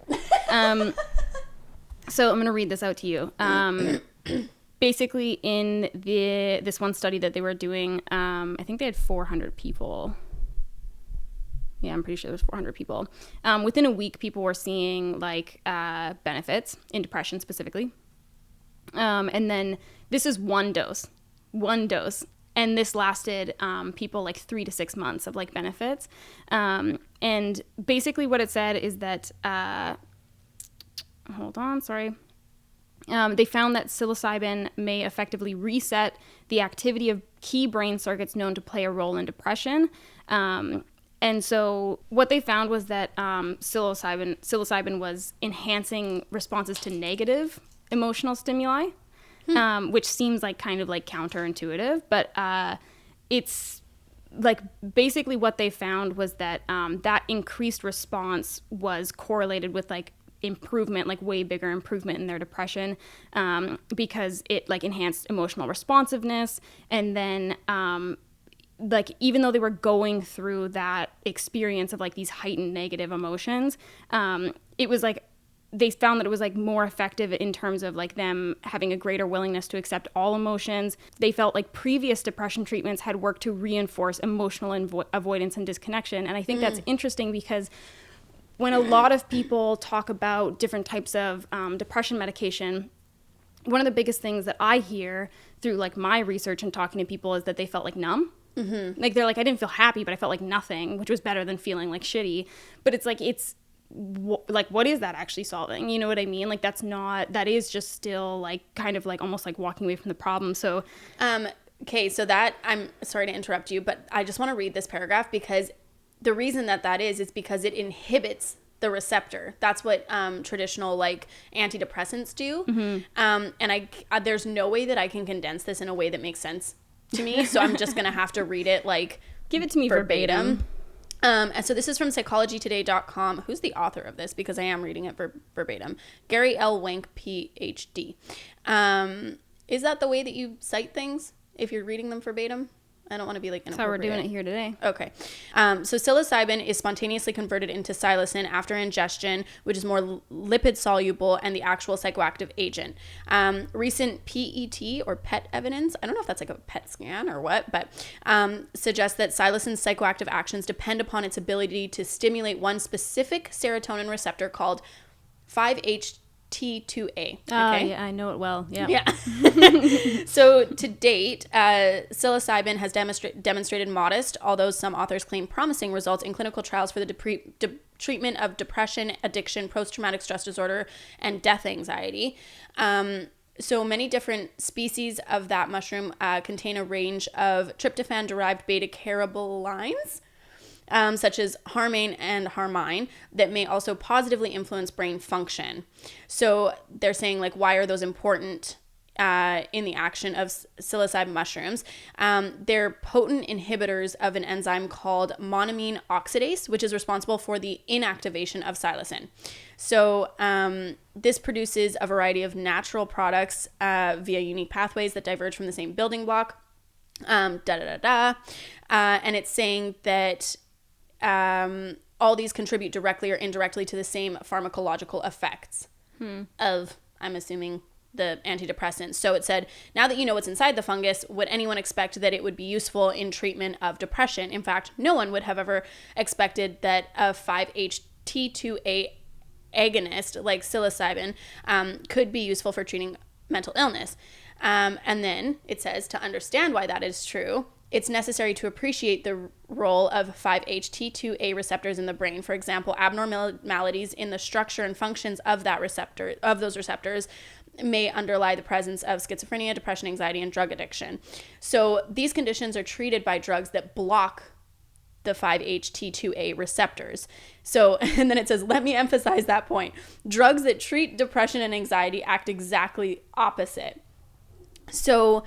So I'm gonna read this out to you. Basically, in this one study that they were doing, I think they had 400 people. Yeah, I'm pretty sure there's 400 people. Within a week, people were seeing like benefits in depression specifically. And then this is one dose, and this lasted people like 3 to 6 months of like benefits. And basically, what it said is that they found that psilocybin may effectively reset the activity of key brain circuits known to play a role in depression. And so what they found was that psilocybin was enhancing responses to negative emotional stimuli, which seems like kind of like counterintuitive, but it's like basically what they found was that that increased response was correlated with like improvement, like way bigger improvement in their depression, because it like enhanced emotional responsiveness. And then like even though they were going through that experience of like these heightened negative emotions, it was like they found that it was like more effective in terms of like them having a greater willingness to accept all emotions. They felt like previous depression treatments had worked to reinforce emotional avoidance and disconnection. And I think that's interesting, because when a lot of people talk about different types of depression medication, one of the biggest things that I hear through like my research and talking to people is that they felt like numb. Mm-hmm. Like they're like, I didn't feel happy, but I felt like nothing, which was better than feeling like shitty. But it's like, like, what is that actually solving? You know what I mean? Like, that is just still like kind of like almost like walking away from the problem. So, okay. So that, I'm sorry to interrupt you, but I just want to read this paragraph, because the reason that is because it inhibits the receptor. That's what traditional like antidepressants do. Mm-hmm. And there's no way that I can condense this in a way that makes sense to me. So I'm just going to have to read it like, give it to me verbatim. And so this is from psychologytoday.com. Who's the author of this? Because I am reading it verbatim. Gary L. Wank, PhD. Is that the way that you cite things if you're reading them verbatim? I don't want to be like inappropriate. That's how we're doing it here today. Okay. So psilocybin is spontaneously converted into psilocin after ingestion, which is more lipid soluble and the actual psychoactive agent. Recent PET or PET evidence, I don't know if that's like a PET scan or what, but suggests that psilocin's psychoactive actions depend upon its ability to stimulate one specific serotonin receptor called 5-HT2A. Okay? Yeah, I know it well. Yeah. So to date, psilocybin has demonstrated modest, although some authors claim promising, results in clinical trials for the treatment of depression, addiction, post-traumatic stress disorder, and death anxiety. So many different species of that mushroom contain a range of tryptophan-derived beta-caryopyllines, such as harmine and harmine, that may also positively influence brain function. So they're saying, like, why are those important in the action of psilocybin mushrooms? They're potent inhibitors of an enzyme called monoamine oxidase, which is responsible for the inactivation of psilocin. So this produces a variety of natural products via unique pathways that diverge from the same building block. And it's saying that all these contribute directly or indirectly to the same pharmacological effects of, I'm assuming, the antidepressants. So it said, now that you know what's inside the fungus, would anyone expect that it would be useful in treatment of depression? In fact, no one would have ever expected that a 5-HT2A agonist like psilocybin could be useful for treating mental illness. And then it says, to understand why that is true, it's necessary to appreciate the role of 5-HT2A receptors in the brain. For example, abnormalities in the structure and functions of those receptors may underlie the presence of schizophrenia, depression, anxiety, and drug addiction. So these conditions are treated by drugs that block the 5-HT2A receptors. So, and then it says, let me emphasize that point. Drugs that treat depression and anxiety act exactly opposite. So,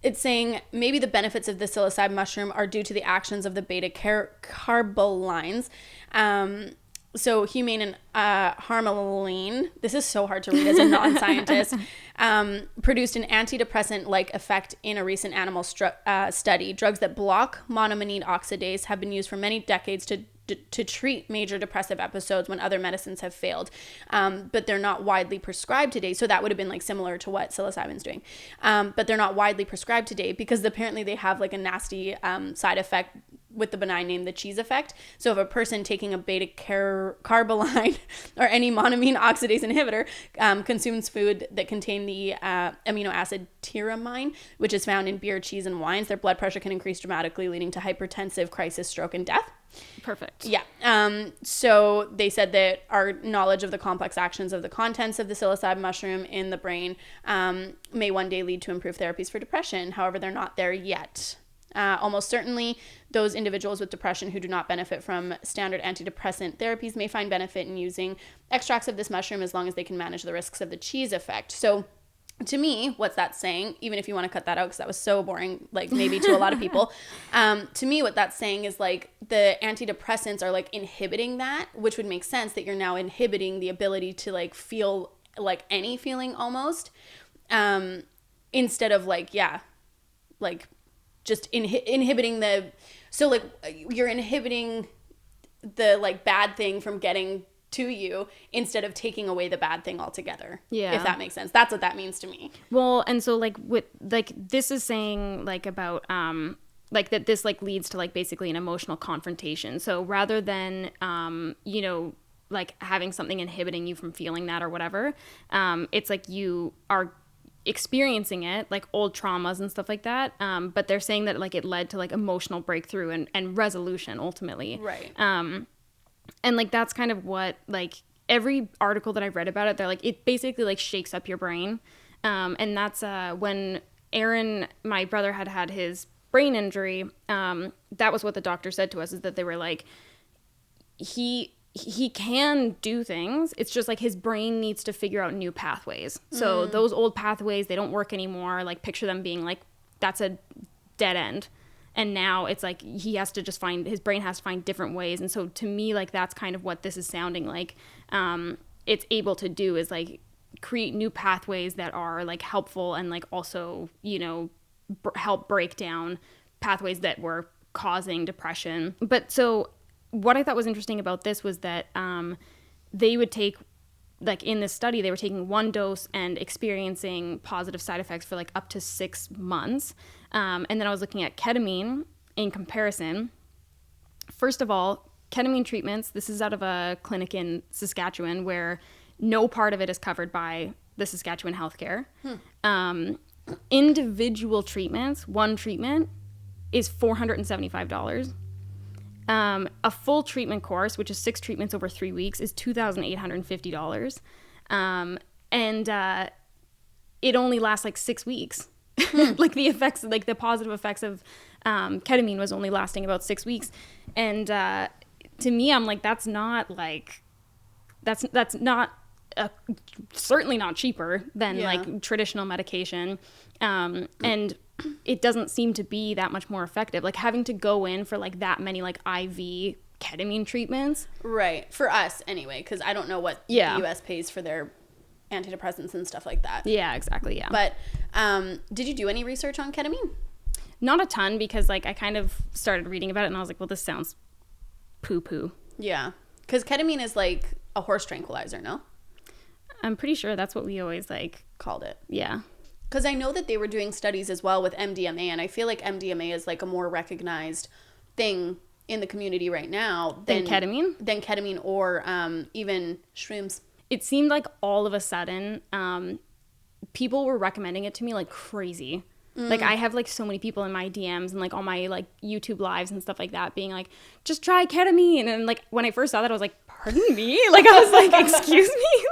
it's saying maybe the benefits of the psilocybin mushroom are due to the actions of the beta carbolines. So humane and harmaline, this is so hard to read as a non-scientist, produced an antidepressant-like effect in a recent animal study. Drugs that block monoamine oxidase have been used for many decades to treat major depressive episodes when other medicines have failed, but they're not widely prescribed today. So that would have been like similar to what psilocybin's doing, but they're not widely prescribed today because apparently they have like a nasty side effect with the benign name, the cheese effect. So if a person taking a beta carboline or any monoamine oxidase inhibitor consumes food that contain the amino acid tyramine, which is found in beer, cheese, and wines, their blood pressure can increase dramatically, leading to hypertensive crisis, stroke, and death. Perfect. Yeah. So they said that our knowledge of the complex actions of the contents of the psilocybin mushroom in the brain may one day lead to improved therapies for depression. However, they're not there yet. Almost certainly, those individuals with depression who do not benefit from standard antidepressant therapies may find benefit in using extracts of this mushroom as long as they can manage the risks of the cheese effect. So to me, what's that saying, even if you want to cut that out because that was so boring, like maybe to a lot of people, to me what that's saying is like the antidepressants are like inhibiting that, which would make sense that you're now inhibiting the ability to like feel like any feeling almost, instead of like, yeah, like just inhibiting so like you're inhibiting the like bad thing from getting to you instead of taking away the bad thing altogether. Yeah. If that makes sense. That's what that means to me. Well, and so like with like this is saying like about like that this like leads to like basically an emotional confrontation. So rather than you know, like having something inhibiting you from feeling that or whatever, it's like you are experiencing it, like old traumas and stuff like that, but they're saying that like it led to like emotional breakthrough and resolution ultimately, right? And like that's kind of what like every article that I've read about it, they're like it basically like shakes up your brain, and that's when Aaron, my brother, had his brain injury, that was what the doctor said to us, is that they were like he can do things. It's just like his brain needs to figure out new pathways. So those old pathways, they don't work anymore. Like picture them being like, that's a dead end. And now it's like he has to just his brain has to find different ways. And so to me, like that's kind of what this is sounding like. It's able to do is like create new pathways that are like helpful and like also, you know, help break down pathways that were causing depression. But so what I thought was interesting about this was that they would take, like in this study, they were taking one dose and experiencing positive side effects for like up to 6 months. And then I was looking at ketamine in comparison. First of all, ketamine treatments, this is out of a clinic in Saskatchewan where no part of it is covered by the Saskatchewan healthcare. Individual treatments, one treatment is $475. A full treatment course, which is 6 treatments over 3 weeks, is $2,850. And it only lasts like 6 weeks. Like the effects, like the positive effects of ketamine was only lasting about 6 weeks. And to me, I'm like, that's not certainly not cheaper than like traditional medication. And it doesn't seem to be that much more effective. Like having to go in for like that many like IV ketamine treatments. Right. For us anyway, because I don't know what the US pays for their antidepressants and stuff like that. Yeah, exactly. Yeah. But did you do any research on ketamine? Not a ton, because like I kind of started reading about it and I was like, well, this sounds poo-poo. Yeah. Because ketamine is like a horse tranquilizer, no? I'm pretty sure that's what we always like Called it. Yeah. Because I know that they were doing studies as well with MDMA, and I feel like MDMA is like a more recognized thing in the community right now Than ketamine? Than ketamine or even shrooms. It seemed like all of a sudden people were recommending it to me like crazy. Like I have like so many people in my DMs and like on my like YouTube lives and stuff like that being like, just try ketamine. And like when I first saw that, I was like, pardon me? Like I was like, excuse me?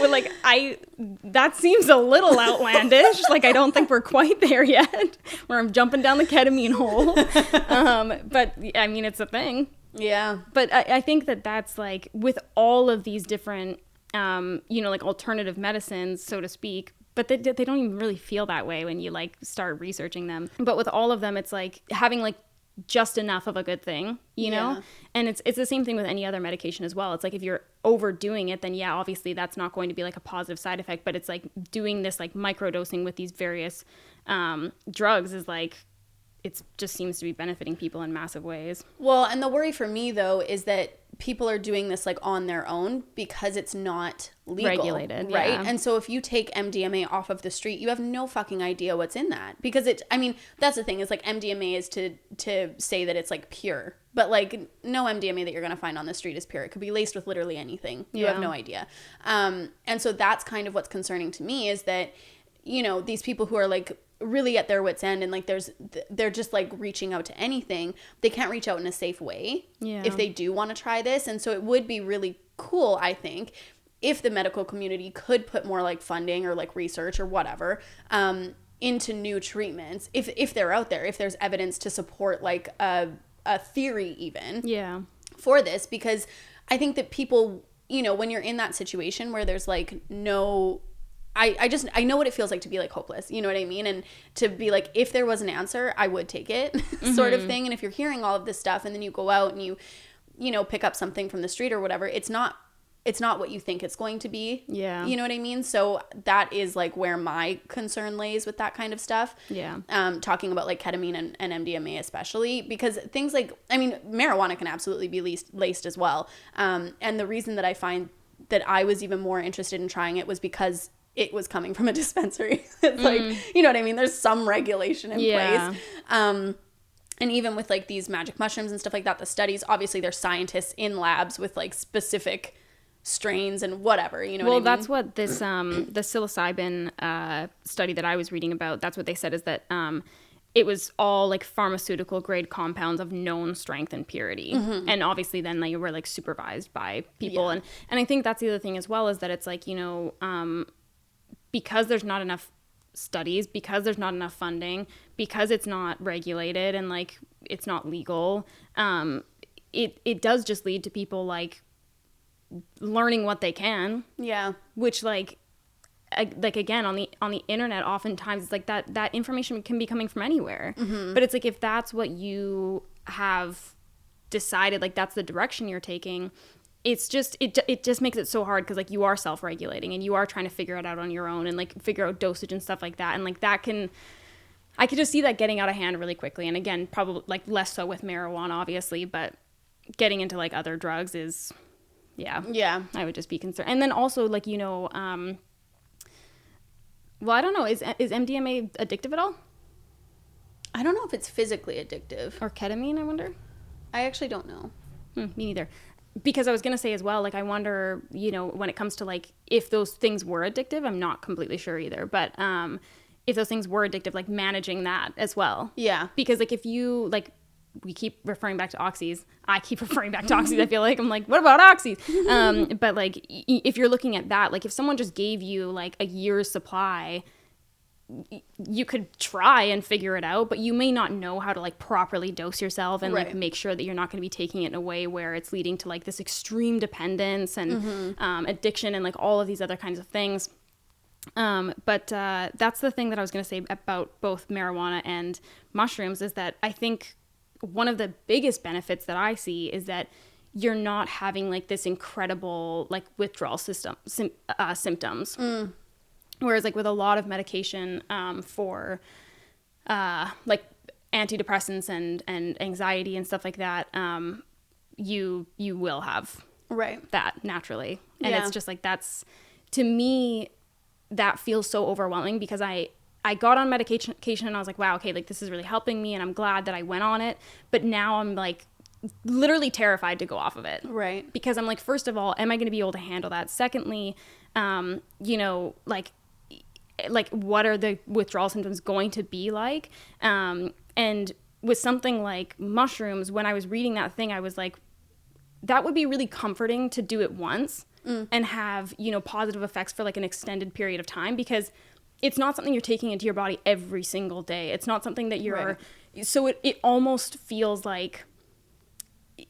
Like that seems a little outlandish. Like I don't think we're quite there yet where I'm jumping down the ketamine hole. But I mean, it's a thing. Yeah. But I think that that's like with all of these different, like alternative medicines, so to speak, but they don't even really feel that way when you like start researching them. But with all of them, it's like having like just enough of a good thing, you know? And it's the same thing with any other medication as well. It's like if you're overdoing it, then yeah, obviously that's not going to be like a positive side effect. But it's like doing this like microdosing with these various drugs is like, it just seems to be benefiting people in massive ways. Well, and the worry for me though is that people are doing this like on their own because it's not legal, regulated, right? Yeah. And so if you take MDMA off of the street, you have no fucking idea what's in that, because that's the thing, is like MDMA is to say that it's like pure, but like no MDMA that you're gonna find on the street is pure. It could be laced with literally anything. You have no idea. And so that's kind of what's concerning to me, is that, you know, these people who are like really at their wits' end and like they're just like reaching out to anything, they can't reach out in a safe way if they do want to try this. And so it would be really cool, I think, if the medical community could put more like funding or like research or whatever into new treatments, if they're out there, if there's evidence to support like a theory even for this. Because I think that people, you know, when you're in that situation where there's like no, I know what it feels like to be like hopeless, you know what I mean? And to be like, if there was an answer, I would take it sort of thing. And if you're hearing all of this stuff and then you go out and you know, pick up something from the street or whatever, it's not what you think it's going to be. Yeah. You know what I mean? So that is like where my concern lays with that kind of stuff. Yeah. Talking about like ketamine and MDMA especially, because things like, I mean, marijuana can absolutely be laced as well. And the reason that I find that I was even more interested in trying it was because it was coming from a dispensary. It's like, you know what I mean? There's some regulation in place. And even with like these magic mushrooms and stuff like that, the studies, obviously there's scientists in labs with like specific strains and whatever, you know what I mean? Well, that's what this, the psilocybin study that I was reading about, that's what they said, is that it was all like pharmaceutical grade compounds of known strength and purity. And obviously then they were like supervised by people. And I think that's the other thing as well, is that it's like, you know, because there's not enough studies, because there's not enough funding, because it's not regulated and like it's not legal, it does just lead to people like learning what they can. Yeah. Which like again on the internet, oftentimes it's like that information can be coming from anywhere. But it's like, if that's what you have decided, like that's the direction you're taking, it's just it just makes it so hard, because like you are self-regulating and you are trying to figure it out on your own and like figure out dosage and stuff like that. And like I could just see that getting out of hand really quickly. And again, probably like less so with marijuana, obviously, but getting into like other drugs is, I would just be concerned. And then also like, you know, well, I don't know, is MDMA addictive at all? I don't know if it's physically addictive. Or ketamine, I wonder? I actually don't know. Me neither. Because I was going to say as well, like, I wonder, you know, when it comes to, like, if those things were addictive, I'm not completely sure either. But if those things were addictive, like, managing that as well. Yeah. Because, like, if you, like, we keep referring back to oxys. I keep referring back to oxys. I feel like I'm like, what about oxys? But, like, if you're looking at that, like, if someone just gave you, like, a year's supply, you could try and figure it out, but you may not know how to like properly dose yourself and like make sure that you're not going to be taking it in a way where it's leading to like this extreme dependence and addiction and like all of these other kinds of things. But that's the thing that I was going to say about both marijuana and mushrooms, is that I think one of the biggest benefits that I see is that you're not having like this incredible like withdrawal symptoms. Whereas like with a lot of medication for like antidepressants and anxiety and stuff like that, you will have that naturally. And it's just like, that's, to me, that feels so overwhelming, because I got on medication and I was like, wow, okay, like this is really helping me, and I'm glad that I went on it. But now I'm like literally terrified to go off of it. Right. Because I'm like, first of all, am I going to be able to handle that? Secondly, you know, like what are the withdrawal symptoms going to be like? And with something like mushrooms, when I was reading that thing, I was like, that would be really comforting to do it once and have, you know, positive effects for like an extended period of time, because it's not something you're taking into your body every single day. It's not something that you're, so it almost feels like,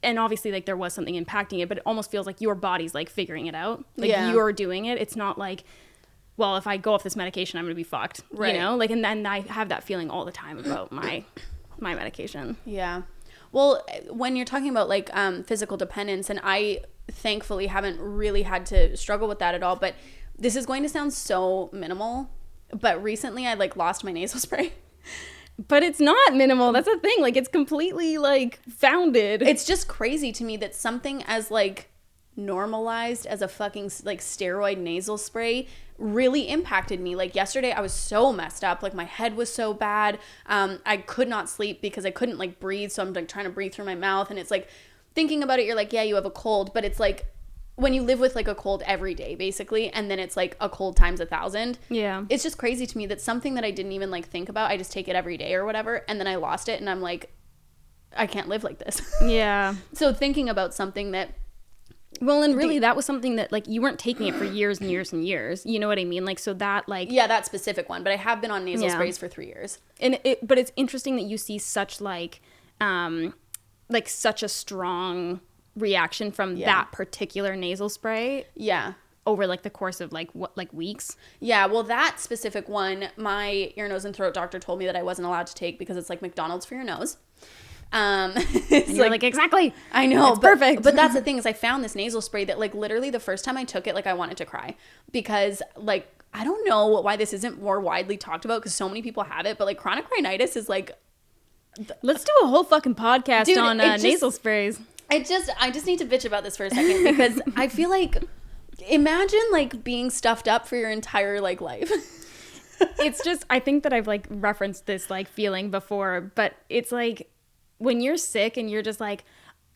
and obviously like there was something impacting it, but it almost feels like your body's like figuring it out. Like you're doing it. It's not like, well, if I go off this medication, I'm going to be fucked, you know? Like, and then I have that feeling all the time about my medication. Yeah. Well, when you're talking about like physical dependence, and I thankfully haven't really had to struggle with that at all, but this is going to sound so minimal, but recently I like lost my nasal spray. But it's not minimal. That's the thing. Like, it's completely like founded. It's just crazy to me that something as like normalized as a fucking like steroid nasal spray really impacted me. Like yesterday I was so messed up, like my head was so bad, I could not sleep because I couldn't like breathe, so I'm like trying to breathe through my mouth, and it's like thinking about it, you're like, yeah, you have a cold, but it's like when you live with like a cold every day basically, and then it's like a cold times 1,000. It's just crazy to me that something that I didn't even like think about, I just take it every day or whatever, and then I lost it, and I'm like, I can't live like this. So thinking about something that, well, and really that was something that like you weren't taking it for years and years and years, you know what I mean? Like, so that like, that specific one, but I have been on nasal sprays for 3 years. And but it's interesting that you see such like such a strong reaction from that particular nasal spray over like the course of like what, like weeks. Well, that specific one, my ear, nose, and throat doctor told me that I wasn't allowed to take because it's like McDonald's for your nose. It's and you're like exactly, I know, it's perfect. But that's the thing, is I found this nasal spray that like literally the first time I took it, like I wanted to cry, because like I don't know why this isn't more widely talked about, because so many people have it, but like chronic rhinitis is like, let's do a whole fucking podcast on nasal sprays. I just need to bitch about this for a second, because I feel like, imagine like being stuffed up for your entire like life. It's just, I think that I've like referenced this like feeling before, but it's like when you're sick and you're just like,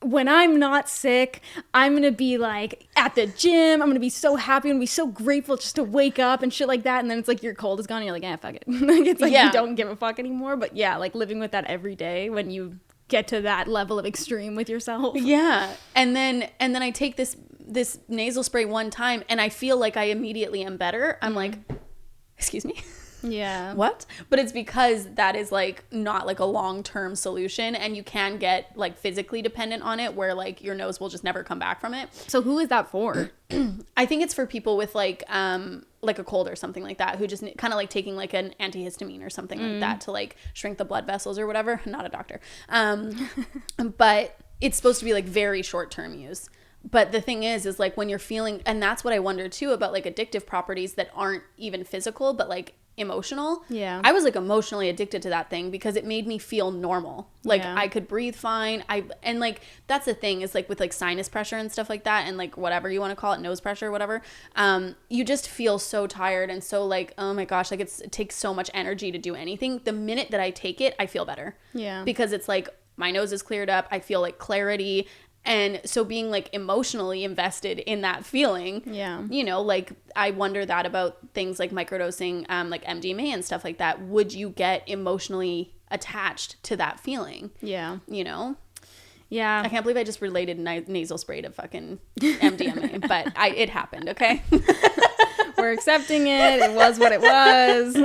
when I'm not sick, I'm going to be like at the gym. I'm going to be so happy and be so grateful just to wake up and shit like that. And then it's like your cold is gone and you're like, yeah, fuck it. Like, it's like you don't give a fuck anymore. But yeah, like living with that every day when you get to that level of extreme with yourself. And then I take this nasal spray one time and I feel like I immediately am better. I'm like, excuse me? What? But it's because that is like not like a long-term solution, and you can get like physically dependent on it, where like your nose will just never come back from it. So who is that for? I think it's for people with like a cold or something like that, who just kind of like taking like an antihistamine or something like that to like shrink the blood vessels or whatever. I'm not a doctor. But it's supposed to be like very short-term use. But the thing is like when you're feeling, and that's what I wonder too about like addictive properties that aren't even physical, but like emotional. I was like emotionally addicted to that thing because it made me feel normal. Like I could breathe fine. And like that's the thing, is like with like sinus pressure and stuff like that, and like whatever you want to call it, nose pressure, whatever, you just feel so tired and so like, oh my gosh, like it takes so much energy to do anything. The minute that I take it, I feel better. Because it's like my nose is cleared up. I feel like clarity. And so being like emotionally invested in that feeling, you know, like I wonder that about things like microdosing, like MDMA and stuff like that. Would you get emotionally attached to that feeling? You know? I can't believe I just related nasal spray to fucking MDMA, but it happened, okay? We're accepting it. It was what it was.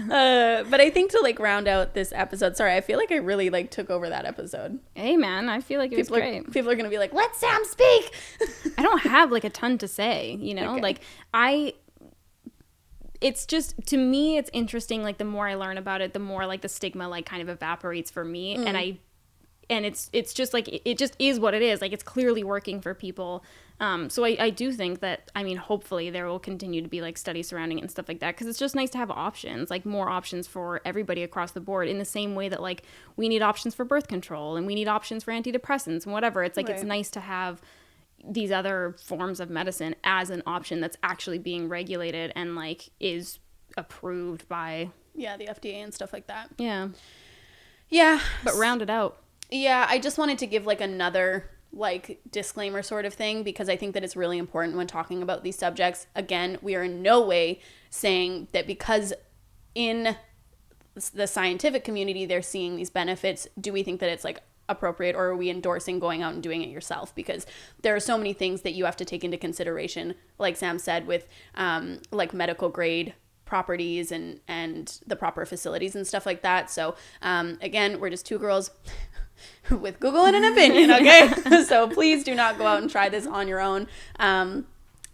But I think to like round out this episode, sorry, I feel like I really like took over that episode. Hey man, I feel like it was great. People are going to be like, let Sam speak. I don't have like a ton to say, you know, like it's just, to me, it's interesting. Like the more I learn about it, the more like the stigma like kind of evaporates for me. And and it's just like, it just is what it is. Like, it's clearly working for people. So I do think that, I mean, hopefully there will continue to be like studies surrounding it and stuff like that, because it's just nice to have options, like more options for everybody across the board, in the same way that like we need options for birth control and we need options for antidepressants and whatever. It's like, It's nice to have these other forms of medicine as an option that's actually being regulated and like is approved by the FDA and stuff like that. Yeah. But round it out. Yeah, I just wanted to give like another like disclaimer sort of thing, because I think that it's really important when talking about these subjects. Again, we are in no way saying that because in the scientific community they're seeing these benefits, do we think that it's like appropriate, or are we endorsing going out and doing it yourself? Because there are so many things that you have to take into consideration, like Sam said, with like medical grade properties and the proper facilities and stuff like that. So again, we're just two girls with Google and an opinion, okay? So please do not go out and try this on your own.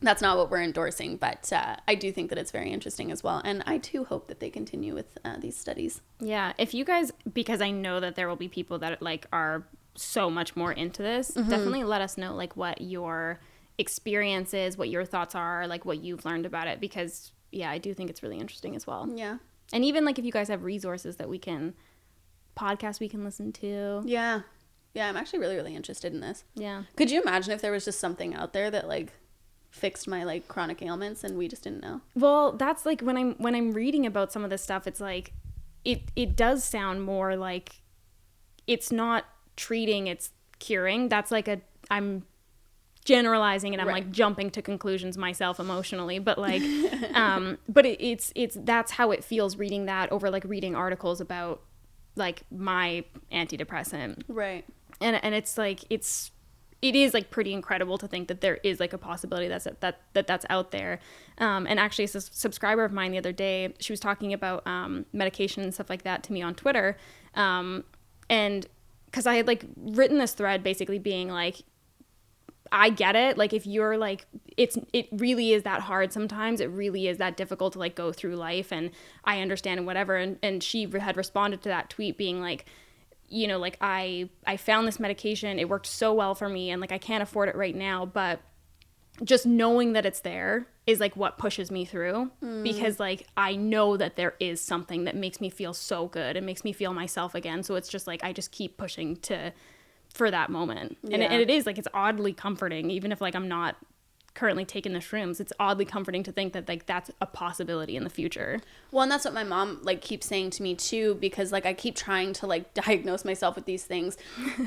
That's not what we're endorsing, but I do think that it's very interesting as well. And I too hope that they continue with these studies. Yeah, if you guys, because I know that there will be people that like are so much more into this, definitely let us know like what your experience is, what your thoughts are, like what you've learned about it, because yeah, I do think it's really interesting as well. Yeah. And even like if you guys have resources that podcasts we can listen to. Yeah. Yeah, I'm actually really, really interested in this. Yeah. Could you imagine if there was just something out there that like fixed my like chronic ailments and we just didn't know? Well, that's like when I'm reading about some of this stuff, it's like it does sound more like it's not treating, it's curing. That's like I'm generalizing and I'm like jumping to conclusions myself emotionally, but like but it's that's how it feels reading that over like reading articles about like my antidepressant. Right. And it's like it is like pretty incredible to think that there is like a possibility that's out there. And actually a subscriber of mine the other day, she was talking about medication and stuff like that to me on Twitter. And because I had like written this thread basically being like, I get it. Like if you're like, it really is that hard sometimes. It really is that difficult to like go through life, and I understand and whatever. And she had responded to that tweet being like, you know, like I found this medication. It worked so well for me, and like I can't afford it right now, but just knowing that it's there is like what pushes me through, because like I know that there is something that makes me feel so good. It makes me feel myself again. So it's just like I just keep pushing for that moment. Yeah. And it is like, it's oddly comforting, even if like I'm not currently taking the shrooms. It's oddly comforting to think that like that's a possibility in the future. Well, and that's what my mom like keeps saying to me too, because like I keep trying to like diagnose myself with these things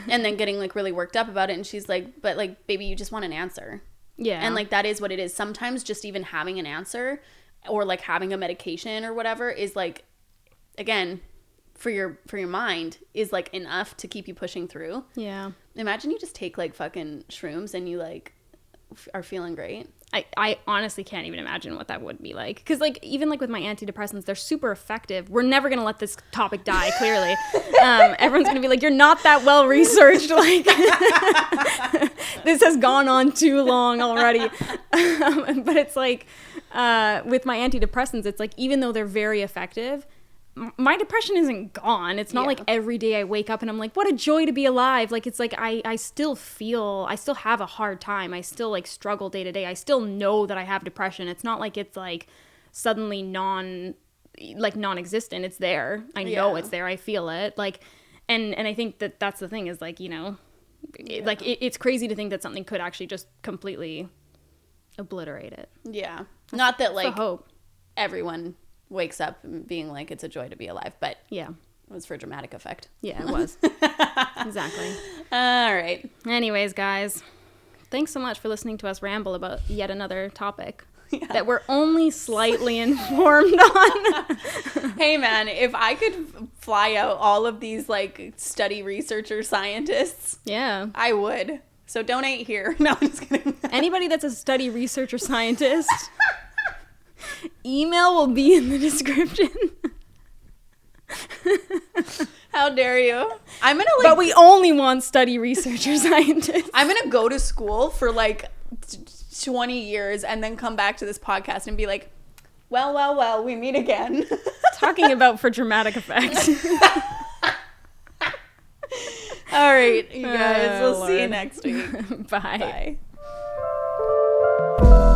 and then getting like really worked up about it, and she's like, but like baby, you just want an answer. Yeah. And like that is what it is. Sometimes just even having an answer or like having a medication or whatever is like, again, for your mind is like enough to keep you pushing through. Yeah. Imagine you just take like fucking shrooms and you like are feeling great. I honestly can't even imagine what that would be like. Because like even like with my antidepressants, they're super effective. We're never going to let this topic die, clearly. Everyone's going to be like, you're not that well researched. Like this has gone on too long already. But it's like with my antidepressants, it's like even though they're very effective, my depression isn't gone. It's not like every day I wake up and I'm like, what a joy to be alive. Like, it's like I still have a hard time. I still like struggle day to day. I still know that I have depression. It's not like it's like suddenly non-existent. It's there. I know it's there. I feel it. Like, and I think that that's the thing is like, you know, it's crazy to think that something could actually just completely obliterate it. Yeah. Not that like hope everyone wakes up being like it's a joy to be alive, but yeah, it was for dramatic effect. Yeah, it was. Exactly. All right. Anyways, guys, thanks so much for listening to us ramble about yet another topic that we're only slightly informed on. Hey man, if I could fly out all of these like study researcher scientists, I would. So donate here. No, I'm just kidding. Anybody that's a study researcher scientist, email will be in the description. How dare you? I'm gonna like, but we only want study researcher scientists. I'm gonna go to school for like 20 years and then come back to this podcast and be like, well, we meet again. Talking about for dramatic effect. All right, you guys. We'll see you next week. Bye. Bye.